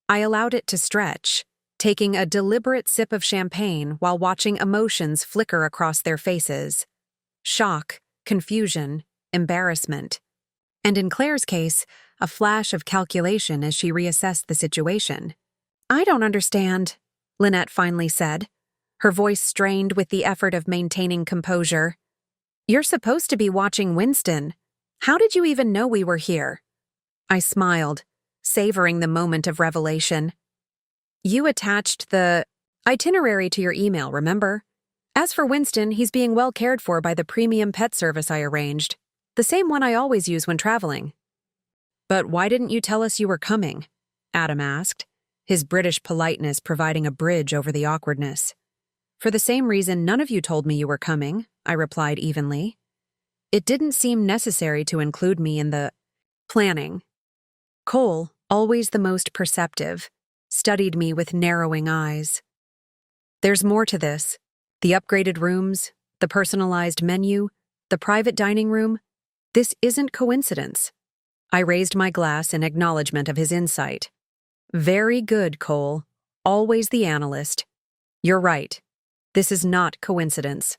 I allowed it to stretch, taking a deliberate sip of champagne while watching emotions flicker across their faces. Shock, confusion, embarrassment. And in Claire's case, a flash of calculation as she reassessed the situation. "I don't understand," Lynette finally said, her voice strained with the effort of maintaining composure. "You're supposed to be watching Winston. How did you even know we were here?" I smiled, savoring the moment of revelation. "You attached the itinerary to your email, remember? As for Winston, he's being well cared for by the premium pet service I arranged, the same one I always use when traveling." "But why didn't you tell us you were coming?" Adam asked, his British politeness providing a bridge over the awkwardness. "For the same reason none of you told me you were coming," I replied evenly. "It didn't seem necessary to include me in the planning." Cole, always the most perceptive, studied me with narrowing eyes. "There's more to this. The upgraded rooms, the personalized menu, the private dining room. This isn't coincidence." I raised my glass in acknowledgement of his insight. "Very good, Cole. Always the analyst. You're right. This is not coincidence."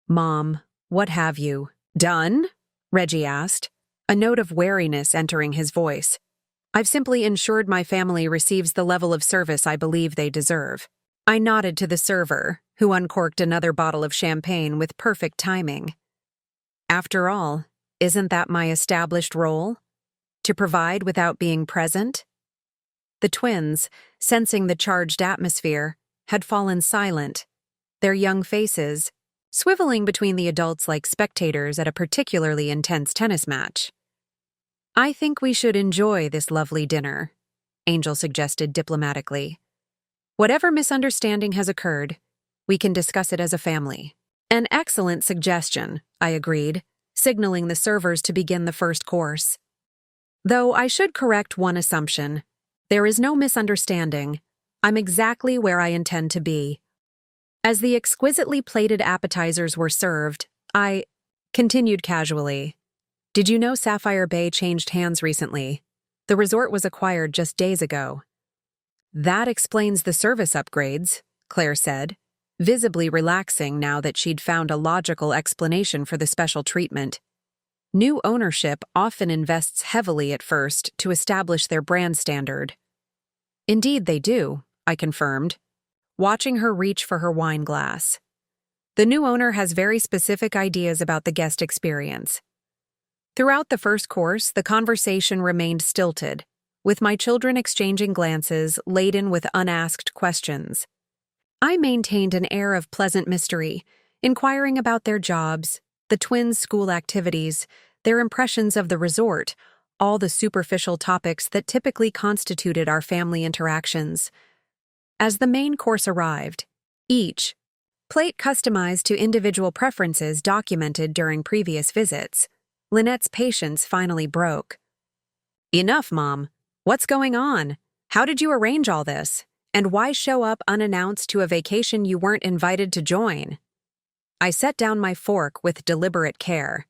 "Mom, what have you done?" Reggie asked, a note of wariness entering his voice. I've simply ensured my family receives the level of service I believe they deserve. I nodded to the server, who uncorked another bottle of champagne with perfect timing. After all, isn't that my established role? To provide without being present? The twins, sensing the charged atmosphere, had fallen silent, their young faces swiveling between the adults like spectators at a particularly intense tennis match. "I think we should enjoy this lovely dinner," Angel suggested diplomatically. "Whatever misunderstanding has occurred, we can discuss it as a family." "An excellent suggestion," I agreed, signaling the servers to begin the first course. Though I should correct one assumption. There is no misunderstanding. I'm exactly where I intend to be. As the exquisitely plated appetizers were served, I continued casually. "Did you know Sapphire Bay changed hands recently? The resort was acquired just days ago." "That explains the service upgrades," Claire said, visibly relaxing now that she'd found a logical explanation for the special treatment. New ownership often invests heavily at first to establish their brand standard. "Indeed they do," I confirmed, watching her reach for her wine glass. "The new owner has very specific ideas about the guest experience." Throughout the first course, the conversation remained stilted, with my children exchanging glances laden with unasked questions. I maintained an air of pleasant mystery, inquiring about their jobs, the twins' school activities, their impressions of the resort, all the superficial topics that typically constituted our family interactions. As the main course arrived, each plate customized to individual preferences documented during previous visits, Lynette's patience finally broke. "Enough, Mom. What's going on? How did you arrange all this? And why show up unannounced to a vacation you weren't invited to join?" I set down my fork with deliberate care.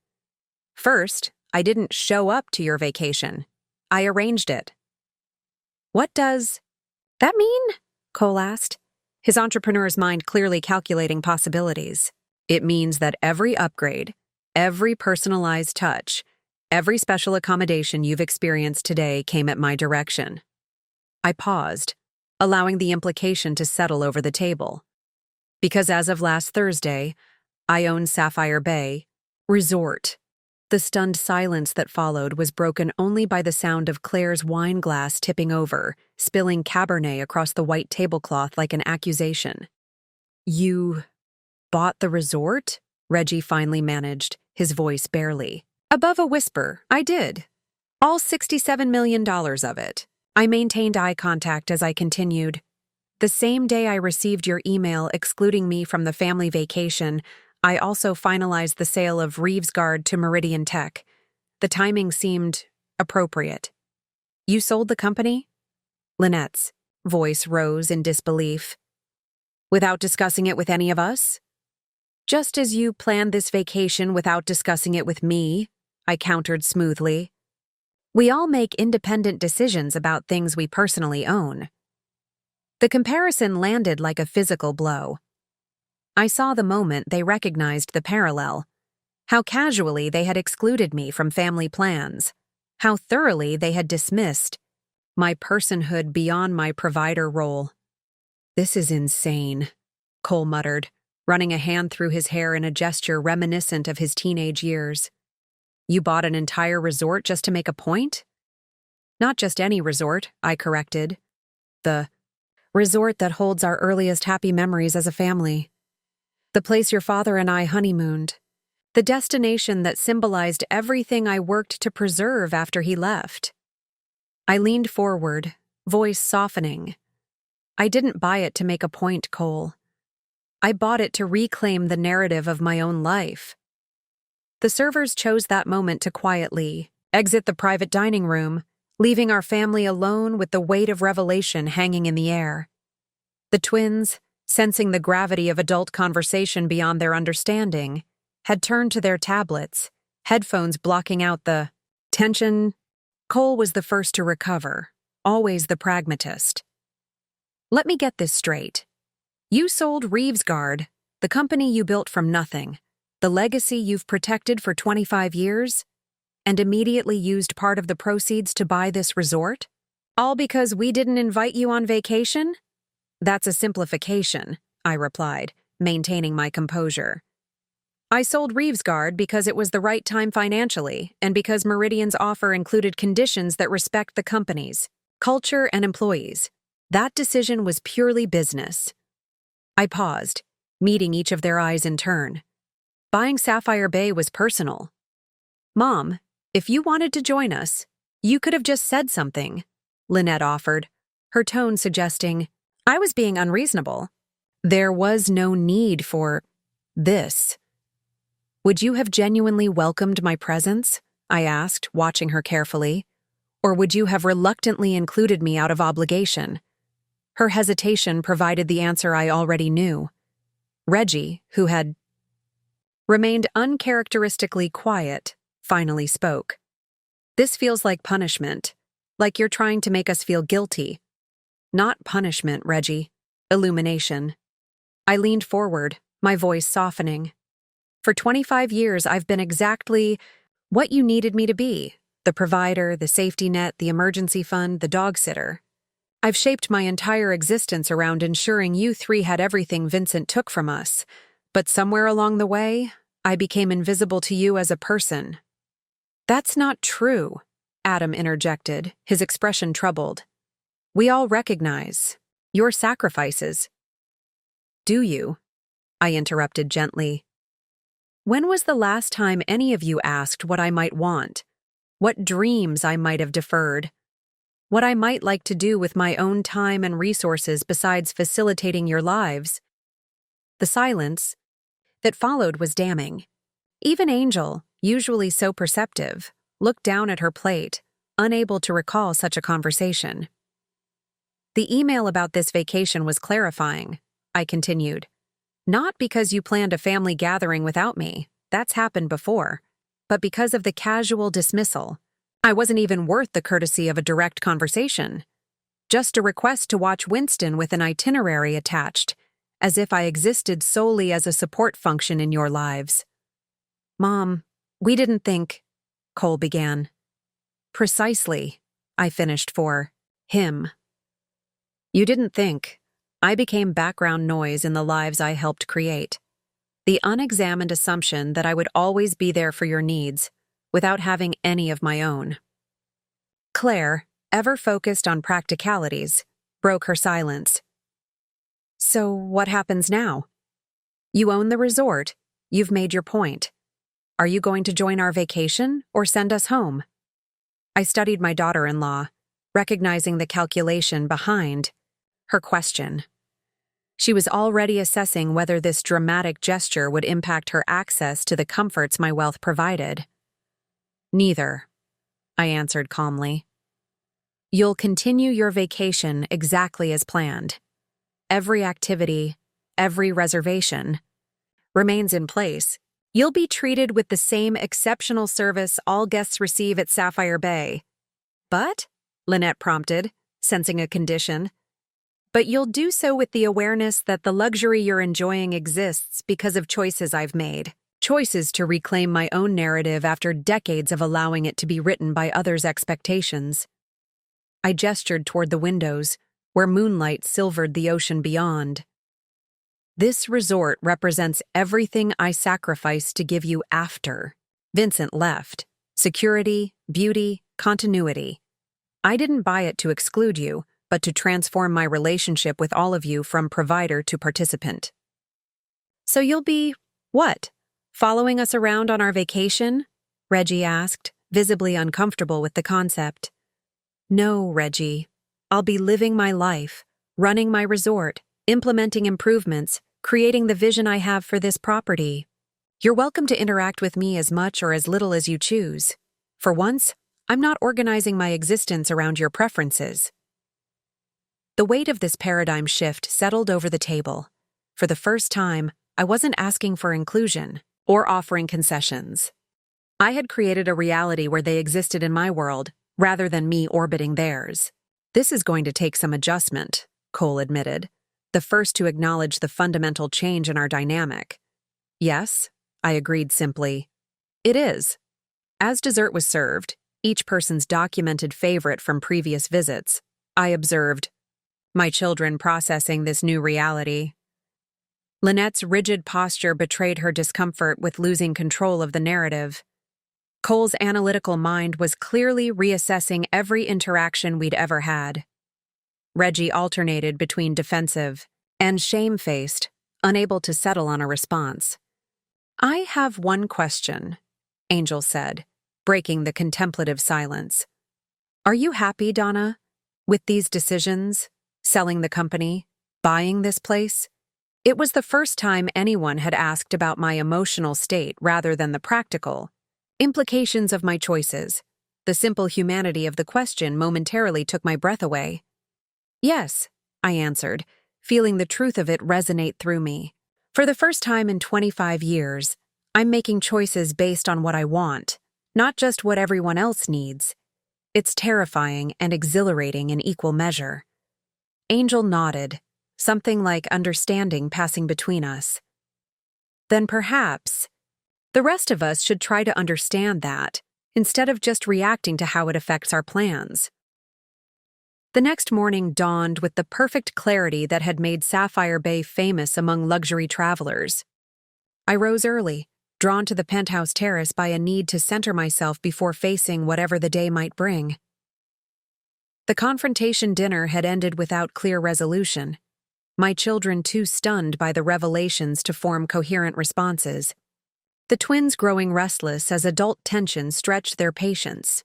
"First, I didn't show up to your vacation. I arranged it." "What does that mean?" Cole asked, his entrepreneur's mind clearly calculating possibilities. "It means that every upgrade, every personalized touch, every special accommodation you've experienced today came at my direction." I paused, allowing the implication to settle over the table. "Because as of last Thursday, I own Sapphire Bay Resort." The stunned silence that followed was broken only by the sound of Claire's wine glass tipping over, spilling Cabernet across the white tablecloth like an accusation. "You bought the resort?" Reggie finally managed, his voice barely above a whisper. "I did. All $67 million of it." I maintained eye contact as I continued. "The same day I received your email excluding me from the family vacation, I also finalized the sale of Reevesguard to Meridian Tech. The timing seemed appropriate." "You sold the company?" Lynette's voice rose in disbelief. "Without discussing it with any of us?" "Just as you planned this vacation without discussing it with me," I countered smoothly. "We all make independent decisions about things we personally own." The comparison landed like a physical blow. I saw the moment they recognized the parallel. How casually they had excluded me from family plans. How thoroughly they had dismissed my personhood beyond my provider role. "This is insane," Cole muttered, running a hand through his hair in a gesture reminiscent of his teenage years. "You bought an entire resort just to make a point?" "Not just any resort," I corrected. "The resort that holds our earliest happy memories as a family. The place your father and I honeymooned. The destination that symbolized everything I worked to preserve after he left." I leaned forward, voice softening. "I didn't buy it to make a point, Cole. I bought it to reclaim the narrative of my own life." The servers chose that moment to quietly exit the private dining room, leaving our family alone with the weight of revelation hanging in the air. The twins, sensing the gravity of adult conversation beyond their understanding, had turned to their tablets, headphones blocking out the tension. Cole was the first to recover, always the pragmatist. "Let me get this straight. You sold Reevesguard, the company you built from nothing, the legacy you've protected for 25 years, and immediately used part of the proceeds to buy this resort?" All because we didn't invite you on vacation? That's a simplification, I replied, maintaining my composure. I sold Reevesguard because it was the right time financially and because Meridian's offer included conditions that respect the company's culture and employees. That decision was purely business. I paused, meeting each of their eyes in turn. Buying Sapphire Bay was personal. Mom, if you wanted to join us, you could have just said something, Lynette offered, her tone suggesting I was being unreasonable. There was no need for this. Would you have genuinely welcomed my presence? I asked, watching her carefully. Or would you have reluctantly included me out of obligation? Her hesitation provided the answer I already knew. Reggie, who had remained uncharacteristically quiet, finally spoke. This feels like punishment, like you're trying to make us feel guilty. Not punishment, Reggie. Illumination. I leaned forward, my voice softening. For 25 years, I've been exactly what you needed me to be. The provider, the safety net, the emergency fund, the dog sitter. I've shaped my entire existence around ensuring you three had everything Vincent took from us. But somewhere along the way, I became invisible to you as a person. That's not true, Adam interjected, his expression troubled. We all recognize your sacrifices. Do you? I interrupted gently. When was the last time any of you asked what I might want? What dreams I might have deferred? What I might like to do with my own time and resources besides facilitating your lives? The silence that followed was damning. Even Angel, usually so perceptive, looked down at her plate, unable to recall such a conversation. The email about this vacation was clarifying, I continued. Not because you planned a family gathering without me, that's happened before, but because of the casual dismissal. I wasn't even worth the courtesy of a direct conversation. Just a request to watch Winston with an itinerary attached, as if I existed solely as a support function in your lives. Mom, we didn't think, Cole began. Precisely, I finished for him. You didn't think. I became background noise in the lives I helped create. The unexamined assumption that I would always be there for your needs, without having any of my own. Claire, ever focused on practicalities, broke her silence. So what happens now? You own the resort. You've made your point. Are you going to join our vacation or send us home? I studied my daughter-in-law, recognizing the calculation behind her question. She was already assessing whether this dramatic gesture would impact her access to the comforts my wealth provided. Neither, I answered calmly. You'll continue your vacation exactly as planned. Every activity, every reservation, remains in place. You'll be treated with the same exceptional service all guests receive at Sapphire Bay. But, Lynette prompted, sensing a condition, but you'll do so with the awareness that the luxury you're enjoying exists because of choices I've made. Choices to reclaim my own narrative after decades of allowing it to be written by others' expectations. I gestured toward the windows, where moonlight silvered the ocean beyond. This resort represents everything I sacrificed to give you after Vincent left. Security, beauty, continuity. I didn't buy it to exclude you, but to transform my relationship with all of you from provider to participant. So you'll be, what? Following us around on our vacation? Reggie asked, visibly uncomfortable with the concept. No, Reggie. I'll be living my life, running my resort, implementing improvements, creating the vision I have for this property. You're welcome to interact with me as much or as little as you choose. For once, I'm not organizing my existence around your preferences. The weight of this paradigm shift settled over the table. For the first time, I wasn't asking for inclusion or offering concessions. I had created a reality where they existed in my world, rather than me orbiting theirs. This is going to take some adjustment, Cole admitted, the first to acknowledge the fundamental change in our dynamic. Yes, I agreed simply. It is. As dessert was served, each person's documented favorite from previous visits, I observed, my children processing this new reality. Lynette's rigid posture betrayed her discomfort with losing control of the narrative. Cole's analytical mind was clearly reassessing every interaction we'd ever had. Reggie alternated between defensive and shamefaced, unable to settle on a response. "I have one question," Angel said, breaking the contemplative silence. "Are you happy, Donna, with these decisions? Selling the company? Buying this place?" It was the first time anyone had asked about my emotional state rather than the practical implications of my choices. The simple humanity of the question momentarily took my breath away. "Yes," I answered, feeling the truth of it resonate through me. "For the first time in 25 years, I'm making choices based on what I want, not just what everyone else needs." It's terrifying and exhilarating in equal measure. Angel nodded, something like understanding passing between us. "Then perhaps the rest of us should try to understand that, instead of just reacting to how it affects our plans." The next morning dawned with the perfect clarity that had made Sapphire Bay famous among luxury travelers. I rose early, drawn to the penthouse terrace by a need to center myself before facing whatever the day might bring. The confrontation dinner had ended without clear resolution, my children too stunned by the revelations to form coherent responses. The twins growing restless as adult tension stretched their patience.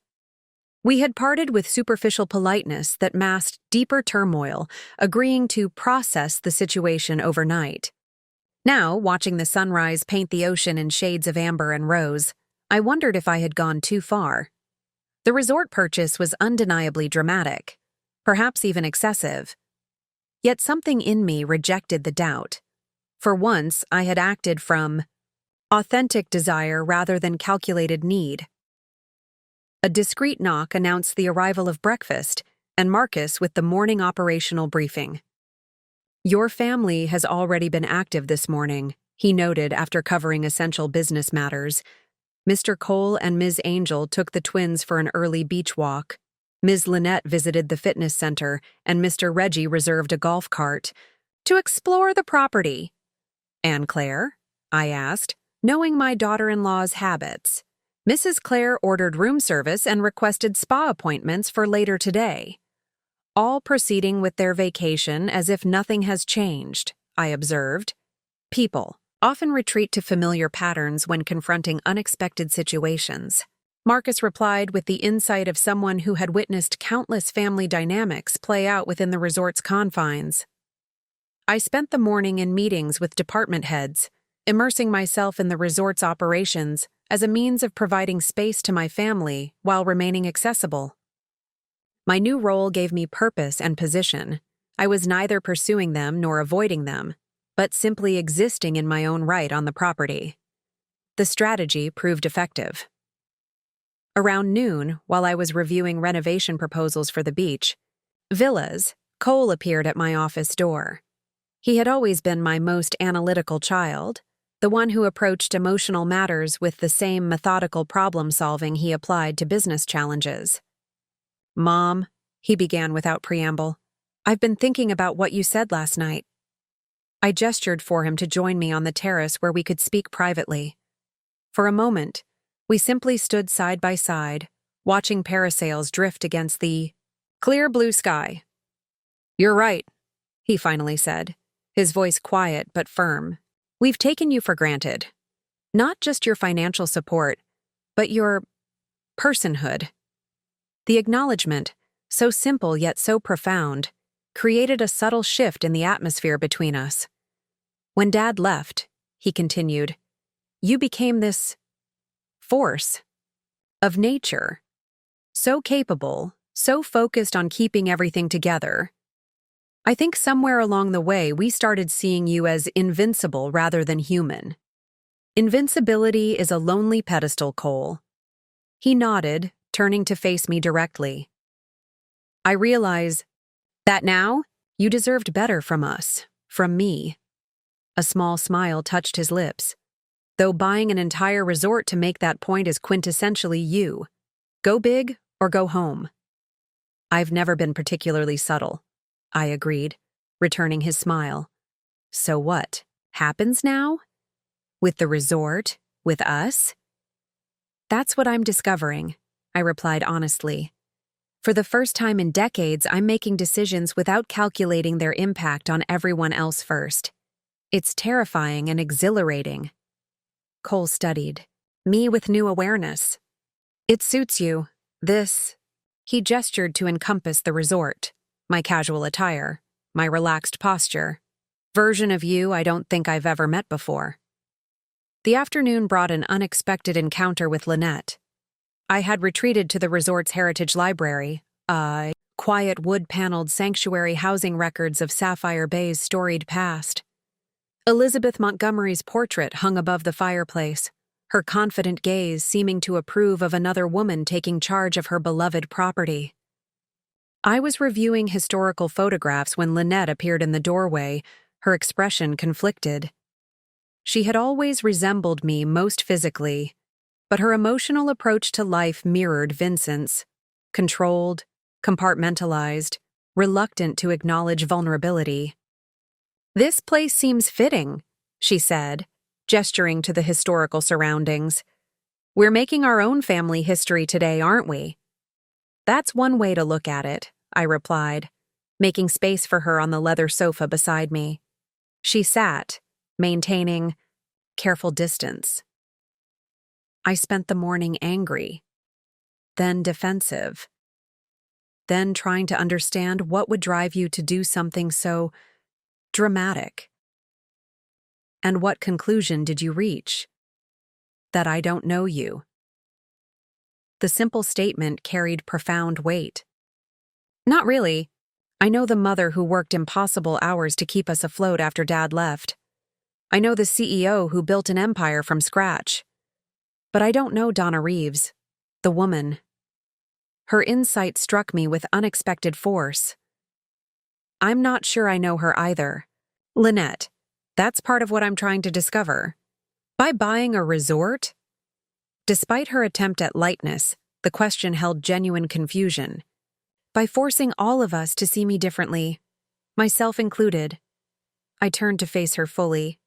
We had parted with superficial politeness that masked deeper turmoil, agreeing to process the situation overnight. Now, watching the sunrise paint the ocean in shades of amber and rose, I wondered if I had gone too far. The resort purchase was undeniably dramatic, perhaps even excessive. Yet something in me rejected the doubt. For once, I had acted from authentic desire rather than calculated need. A discreet knock announced the arrival of breakfast, and Marcus with the morning operational briefing. "Your family has already been active this morning," he noted after covering essential business matters. Mr. Cole and Ms. Angel took the twins for an early beach walk. Ms. Lynette visited the fitness center, and Mr. Reggie reserved a golf cart to explore the property. "And Claire?" I asked, knowing my daughter-in-law's habits. Mrs. Claire ordered room service and requested spa appointments for later today. All proceeding with their vacation as if nothing has changed, I observed. People often retreat to familiar patterns when confronting unexpected situations. Marcus replied with the insight of someone who had witnessed countless family dynamics play out within the resort's confines. I spent the morning in meetings with department heads, immersing myself in the resort's operations as a means of providing space to my family while remaining accessible. My new role gave me purpose and position. I was neither pursuing them nor avoiding them, but simply existing in my own right on the property. The strategy proved effective. Around noon, while I was reviewing renovation proposals for the beach villas, Cole appeared at my office door. He had always been my most analytical child, the one who approached emotional matters with the same methodical problem-solving he applied to business challenges. "Mom," he began without preamble, "I've been thinking about what you said last night." I gestured for him to join me on the terrace where we could speak privately. For a moment, we simply stood side by side, watching parasails drift against the clear blue sky. "You're right," he finally said, his voice quiet but firm. "We've taken you for granted. Not just your financial support, but your personhood." The acknowledgement, so simple yet so profound, created a subtle shift in the atmosphere between us. "When Dad left," he continued, "you became this force of nature, so capable, so focused on keeping everything together. I think somewhere along the way we started seeing you as invincible rather than human. Invincibility is a lonely pedestal, Cole." He nodded, turning to face me directly. "I realize that now you deserved better from us, from me." A small smile touched his lips. "Though buying an entire resort to make that point is quintessentially you. Go big or go home. I've never been particularly subtle, I agreed, returning his smile. So what? Happens now? With the resort? With us? That's what I'm discovering, I replied honestly. For the first time in decades, I'm making decisions without calculating their impact on everyone else first. It's terrifying and exhilarating. Cole studied me with new awareness. It suits you. This. He gestured to encompass the resort, my casual attire, my relaxed posture. Version of you I don't think I've ever met before. The afternoon brought an unexpected encounter with Lynette. I had retreated to the resort's heritage library, a quiet wood-paneled sanctuary housing records of Sapphire Bay's storied past. Elizabeth Montgomery's portrait hung above the fireplace, her confident gaze seeming to approve of another woman taking charge of her beloved property. I was reviewing historical photographs when Lynette appeared in the doorway, her expression conflicted. She had always resembled me most physically, but her emotional approach to life mirrored Vincent's, controlled, compartmentalized, reluctant to acknowledge vulnerability. "This place seems fitting," she said, gesturing to the historical surroundings. "We're making our own family history today, aren't we?" "That's one way to look at it," I replied, making space for her on the leather sofa beside me. She sat, maintaining careful distance. I spent the morning angry, then defensive, then trying to understand what would drive you to do something so dramatic. And what conclusion did you reach? That I don't know you. The simple statement carried profound weight. Not really. I know the mother who worked impossible hours to keep us afloat after Dad left. I know the CEO who built an empire from scratch. But I don't know Donna Reeves, the woman. Her insight struck me with unexpected force. I'm not sure I know her either. Lynette, that's part of what I'm trying to discover. By buying a resort? Despite her attempt at lightness, the question held genuine confusion. By forcing all of us to see me differently, myself included. I turned to face her fully.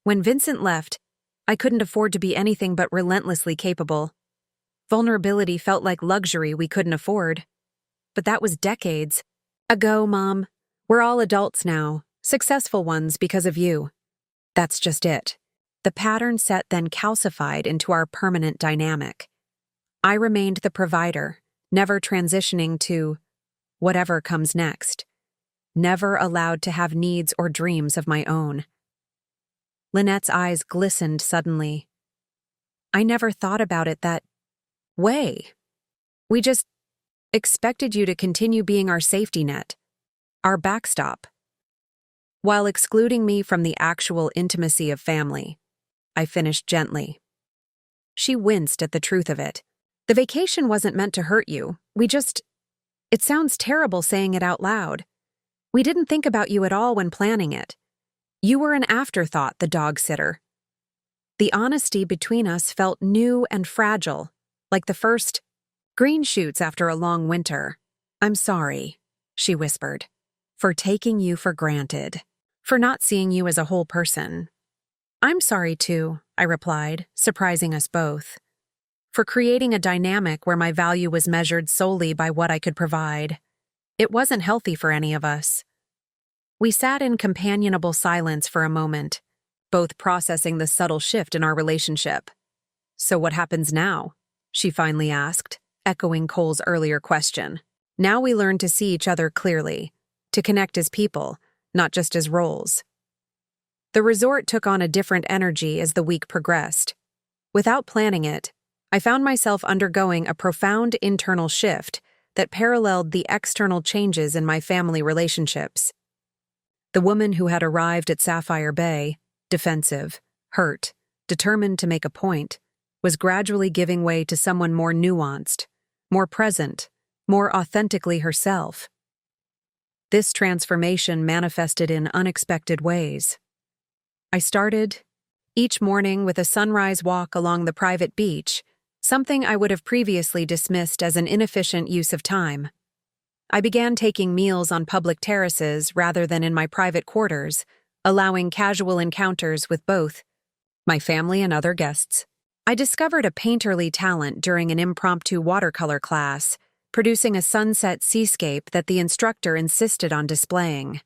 When Vincent left, I couldn't afford to be anything but relentlessly capable. Vulnerability felt like luxury we couldn't afford. But that was decades ago, Mom. We're all adults now, successful ones because of you. That's just it. The pattern set then calcified into our permanent dynamic. I remained the provider, never transitioning to whatever comes next, never allowed to have needs or dreams of my own. Lynette's eyes glistened suddenly. I never thought about it that way. We just expected you to continue being our safety net, our backstop, while excluding me from the actual intimacy of family. I finished gently. She winced at the truth of it. The vacation wasn't meant to hurt you. It sounds terrible saying it out loud. We didn't think about you at all when planning it. You were an afterthought, the dog sitter. The honesty between us felt new and fragile, like the first green shoots after a long winter. I'm sorry, she whispered, for taking you for granted, for not seeing you as a whole person. I'm sorry too, I replied, surprising us both, for creating a dynamic where my value was measured solely by what I could provide. It wasn't healthy for any of us. We sat in companionable silence for a moment, both processing the subtle shift in our relationship. So what happens now? She finally asked, echoing Cole's earlier question. Now we learn to see each other clearly, to connect as people, not just as roles. The resort took on a different energy as the week progressed. Without planning it, I found myself undergoing a profound internal shift that paralleled the external changes in my family relationships. The woman who had arrived at Sapphire Bay, defensive, hurt, determined to make a point, was gradually giving way to someone more nuanced, more present, more authentically herself. This transformation manifested in unexpected ways. I started, each morning with a sunrise walk along the private beach, something I would have previously dismissed as an inefficient use of time. I began taking meals on public terraces rather than in my private quarters, allowing casual encounters with both my family and other guests. I discovered a painterly talent during an impromptu watercolor class, producing a sunset seascape that the instructor insisted on displaying.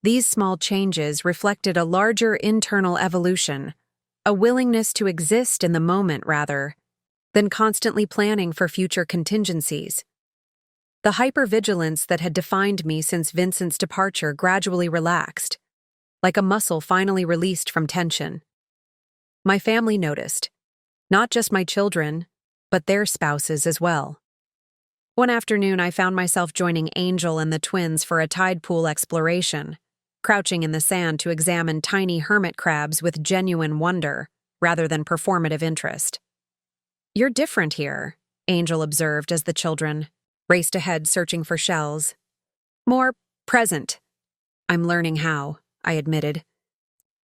These small changes reflected a larger internal evolution, a willingness to exist in the moment rather than constantly planning for future contingencies. The hypervigilance that had defined me since Vincent's departure gradually relaxed, like a muscle finally released from tension. My family noticed, not just my children, but their spouses as well. One afternoon, I found myself joining Angel and the twins for a tide pool exploration, crouching in the sand to examine tiny hermit crabs with genuine wonder rather than performative interest. "You're different here," Angel observed as the children raced ahead searching for shells. "More present." "I'm learning how," I admitted.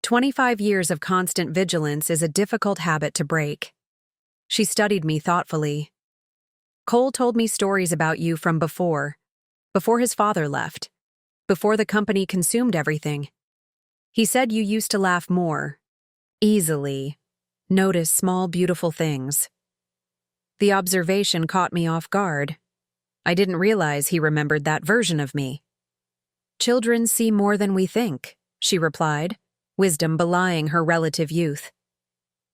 25 years of constant vigilance is a difficult habit to break. She studied me thoughtfully. "Cole told me stories about you from before his father left, before the company consumed everything. He said you used to laugh more, easily, notice small beautiful things." The observation caught me off guard. I didn't realize he remembered that version of me. "Children see more than we think," she replied, wisdom belying her relative youth.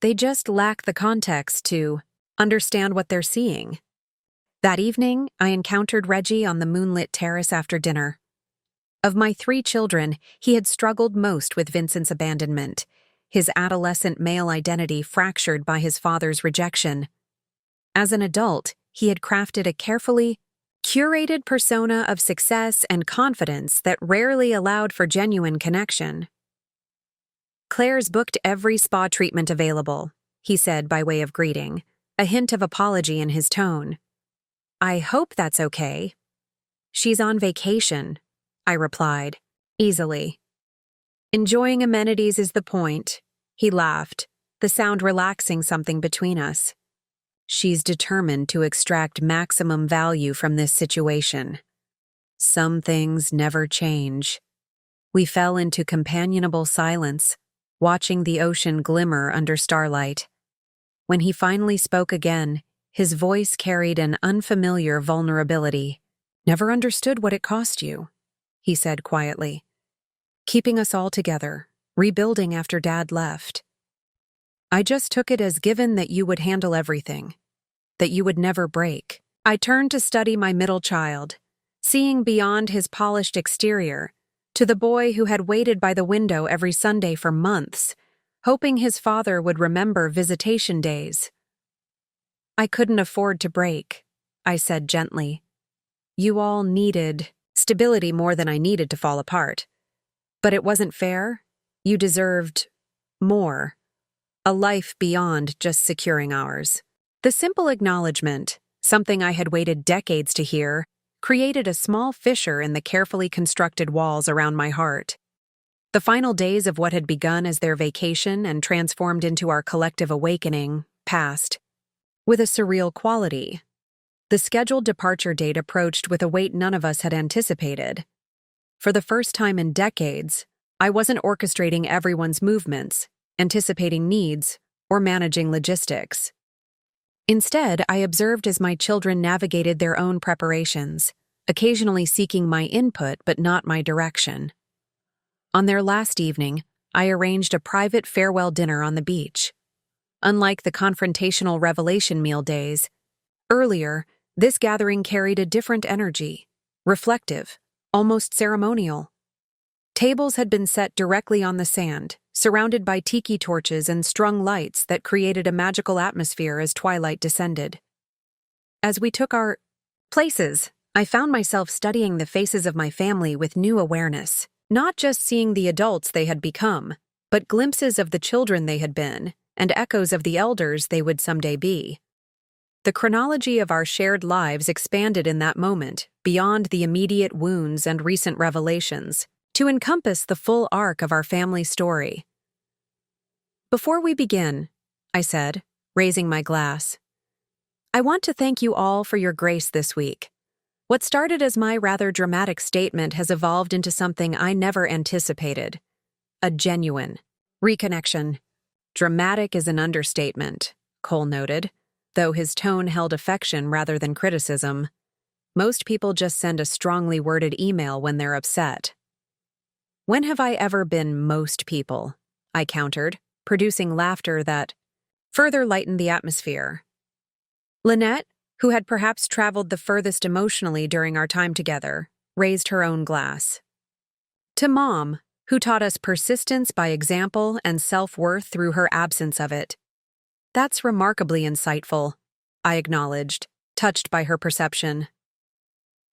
"They just lack the context to understand what they're seeing." That evening, I encountered Reggie on the moonlit terrace after dinner. Of my 3 children, he had struggled most with Vincent's abandonment, his adolescent male identity fractured by his father's rejection. As an adult, he had crafted a carefully curated persona of success and confidence that rarely allowed for genuine connection. "Claire's booked every spa treatment available," he said by way of greeting, a hint of apology in his tone. "I hope that's okay." "She's on vacation," I replied, easily. "Enjoying amenities is the point," he laughed, the sound relaxing something between us. "She's determined to extract maximum value from this situation. Some things never change." We fell into companionable silence, watching the ocean glimmer under starlight. When he finally spoke again, his voice carried an unfamiliar vulnerability. "Never understood what it cost you," he said quietly. "Keeping us all together, rebuilding after Dad left. I just took it as given that you would handle everything, that you would never break." I turned to study my middle child, seeing beyond his polished exterior to the boy who had waited by the window every Sunday for months, hoping his father would remember visitation days. "I couldn't afford to break," I said gently. "You all needed stability more than I needed to fall apart. But it wasn't fair. You deserved more. A life beyond just securing ours." The simple acknowledgement, something I had waited decades to hear, created a small fissure in the carefully constructed walls around my heart. The final days of what had begun as their vacation and transformed into our collective awakening passed. With a surreal quality. The scheduled departure date approached with a weight none of us had anticipated. For the first time in decades, I wasn't orchestrating everyone's movements, anticipating needs, or managing logistics. Instead, I observed as my children navigated their own preparations, occasionally seeking my input but not my direction. On their last evening, I arranged a private farewell dinner on the beach. Unlike the confrontational revelation meal days, earlier, this gathering carried a different energy, reflective, almost ceremonial. Tables had been set directly on the sand, surrounded by tiki torches and strung lights that created a magical atmosphere as twilight descended. As we took our places, I found myself studying the faces of my family with new awareness, not just seeing the adults they had become, but glimpses of the children they had been, and echoes of the elders they would someday be. The chronology of our shared lives expanded in that moment, beyond the immediate wounds and recent revelations, to encompass the full arc of our family story. "Before we begin," I said, raising my glass, I want to thank you all for your grace this week. What started as my rather dramatic statement has evolved into something I never anticipated. A genuine reconnection. Dramatic is an understatement, Cole noted, though his tone held affection rather than criticism. Most people just send a strongly worded email when they're upset. When have I ever been most people? I countered, producing laughter that further lightened the atmosphere. Lynette, who had perhaps traveled the furthest emotionally during our time together, raised her own glass. To Mom, who taught us persistence by example and self-worth through her absence of it. That's remarkably insightful, I acknowledged, touched by her perception.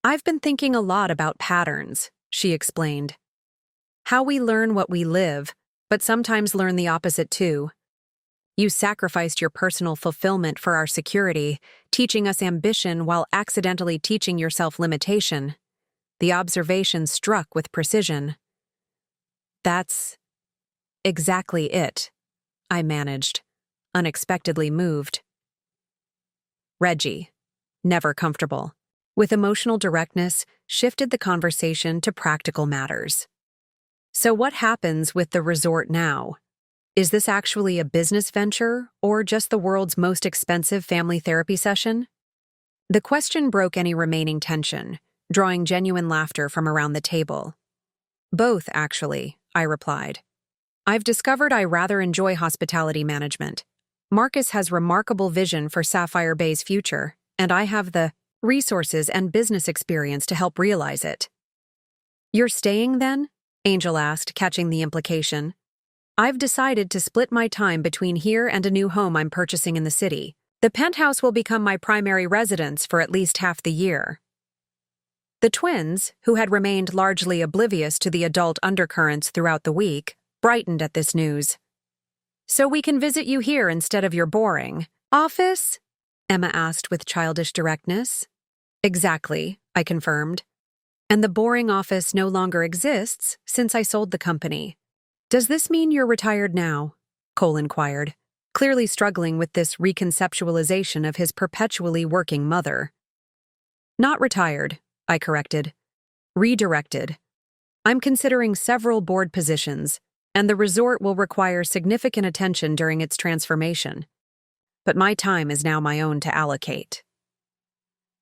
I've been thinking a lot about patterns, she explained. How we learn what we live, but sometimes learn the opposite too. You sacrificed your personal fulfillment for our security, teaching us ambition while accidentally teaching yourself limitation. The observation struck with precision. That's exactly it, I managed, unexpectedly moved. Reggie, never comfortable, with emotional directness, shifted the conversation to practical matters. So what happens with the resort now? Is this actually a business venture or just the world's most expensive family therapy session? The question broke any remaining tension, drawing genuine laughter from around the table. Both, actually, I replied. I've discovered I rather enjoy hospitality management. Marcus has remarkable vision for Sapphire Bay's future, and I have the resources and business experience to help realize it. You're staying then? Angel asked, catching the implication. I've decided to split my time between here and a new home I'm purchasing in the city. The penthouse will become my primary residence for at least half the year. The twins, who had remained largely oblivious to the adult undercurrents throughout the week, brightened at this news. So we can visit you here instead of your boring office? Emma asked with childish directness. Exactly, I confirmed. And the boring office no longer exists since I sold the company. Does this mean you're retired now? Cole inquired, clearly struggling with this reconceptualization of his perpetually working mother. Not retired, I corrected. Redirected. I'm considering several board positions, and the resort will require significant attention during its transformation. But my time is now my own to allocate.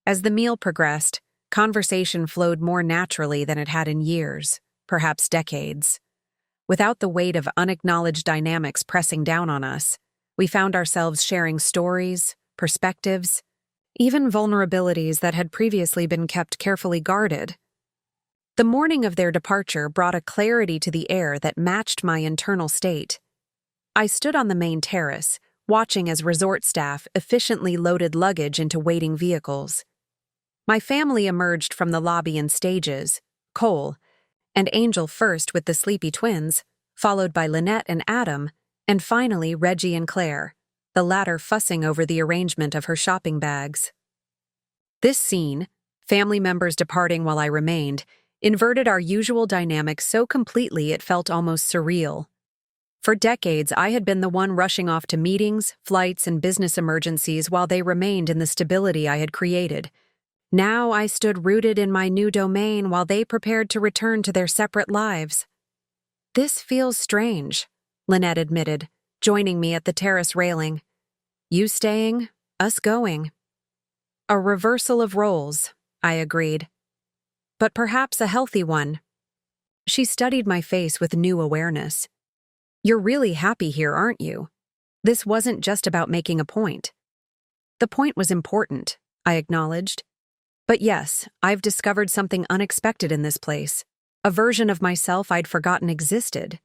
As the meal progressed, conversation flowed more naturally than it had in years, perhaps decades. Without the weight of unacknowledged dynamics pressing down on us, we found ourselves sharing stories, perspectives, even vulnerabilities that had previously been kept carefully guarded. The morning of their departure brought a clarity to the air that matched my internal state. I stood on the main terrace, watching as resort staff efficiently loaded luggage into waiting vehicles. My family emerged from the lobby in stages, Cole, and Angel first with the sleepy twins, followed by Lynette and Adam, and finally Reggie and Claire, the latter fussing over the arrangement of her shopping bags. This scene, family members departing while I remained, inverted our usual dynamic so completely it felt almost surreal. For decades, I had been the one rushing off to meetings, flights, and business emergencies while they remained in the stability I had created. Now I stood rooted in my new domain while they prepared to return to their separate lives. This feels strange, Lynette admitted, joining me at the terrace railing. You staying, us going. A reversal of roles, I agreed. But perhaps a healthy one. She studied my face with new awareness. You're really happy here, aren't you? This wasn't just about making a point. The point was important, I acknowledged. But yes, I've discovered something unexpected in this place, a version of myself I'd forgotten existed.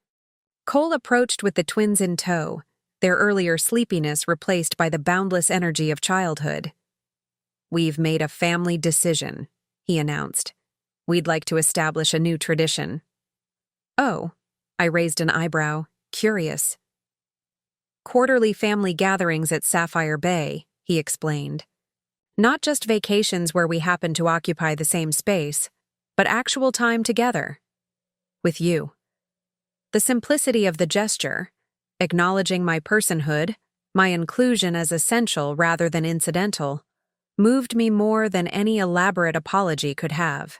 Cole approached with the twins in tow, their earlier sleepiness replaced by the boundless energy of childhood. We've made a family decision, he announced. We'd like to establish a new tradition. Oh, I raised an eyebrow, curious. Quarterly family gatherings at Sapphire Bay, he explained. Not just vacations where we happen to occupy the same space, but actual time together. With you. The simplicity of the gesture, acknowledging my personhood, my inclusion as essential rather than incidental, moved me more than any elaborate apology could have.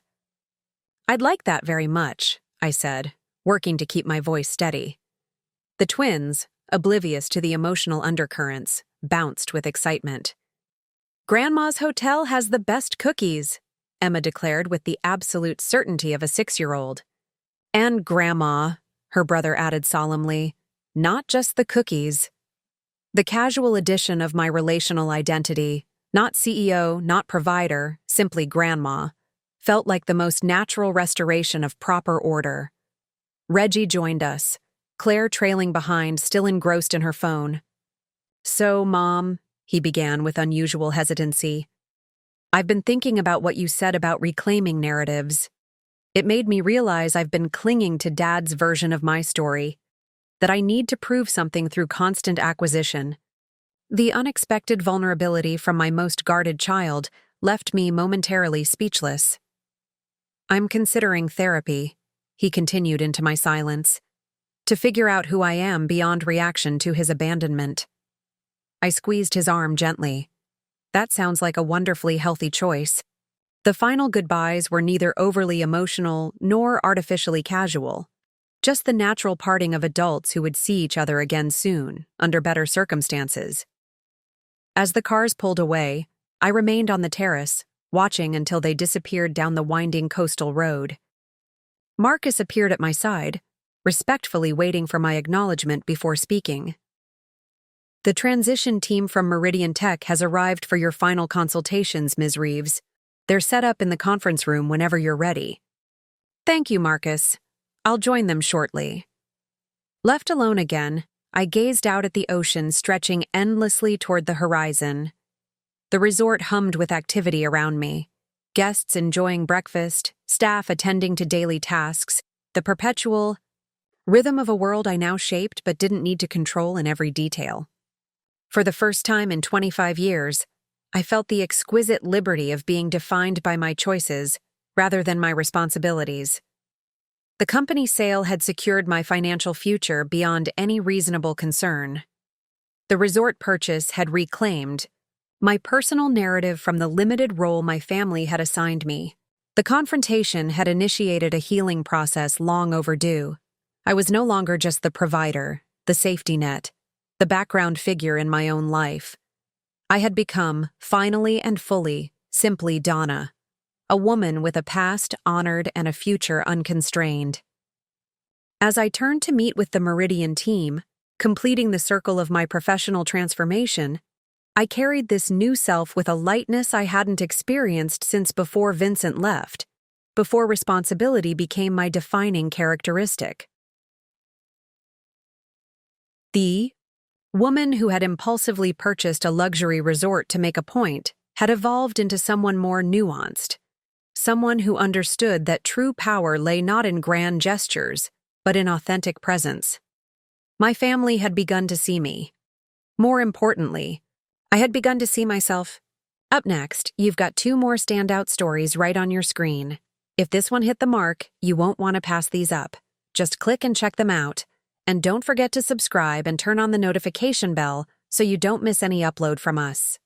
"I'd like that very much," I said, working to keep my voice steady. The twins, oblivious to the emotional undercurrents, bounced with excitement. "Grandma's hotel has the best cookies," Emma declared with the absolute certainty of a 6-year-old. "And Grandma," her brother added solemnly, "not just the cookies." The casual addition of my relational identity, not CEO, not provider, simply Grandma, felt like the most natural restoration of proper order. Reggie joined us, Claire trailing behind, still engrossed in her phone. "So, Mom," he began with unusual hesitancy, "I've been thinking about what you said about reclaiming narratives. It made me realize I've been clinging to Dad's version of my story, that I need to prove something through constant acquisition. The unexpected vulnerability from my most guarded child left me momentarily speechless. I'm considering therapy," he continued into my silence, "to figure out who I am beyond reaction to his abandonment." I squeezed his arm gently. "That sounds like a wonderfully healthy choice." The final goodbyes were neither overly emotional nor artificially casual, just the natural parting of adults who would see each other again soon, under better circumstances. As the cars pulled away, I remained on the terrace, watching until they disappeared down the winding coastal road. Marcus appeared at my side, respectfully waiting for my acknowledgement before speaking. "The transition team from Meridian Tech has arrived for your final consultations, Ms. Reeves. They're set up in the conference room whenever you're ready." "Thank you, Marcus. I'll join them shortly." Left alone again, I gazed out at the ocean stretching endlessly toward the horizon. The resort hummed with activity around me. Guests enjoying breakfast, staff attending to daily tasks, the perpetual rhythm of a world I now shaped but didn't need to control in every detail. For the first time in 25 years, I felt the exquisite liberty of being defined by my choices rather than my responsibilities. The company sale had secured my financial future beyond any reasonable concern. The resort purchase had reclaimed my personal narrative from the limited role my family had assigned me. The confrontation had initiated a healing process long overdue. I was no longer just the provider, the safety net, the background figure in my own life. I had become, finally and fully, simply Donna, a woman with a past honored and a future unconstrained. As I turned to meet with the Meridian team, completing the circle of my professional transformation, I carried this new self with a lightness I hadn't experienced since before Vincent left, before responsibility became my defining characteristic. The woman who had impulsively purchased a luxury resort to make a point had evolved into someone more nuanced, someone who understood that true power lay not in grand gestures, but in authentic presence. My family had begun to see me. More importantly, I had begun to see myself. Up next, you've got 2 more standout stories right on your screen. If this one hit the mark, you won't want to pass these up. Just click and check them out. And don't forget to subscribe and turn on the notification bell so you don't miss any upload from us.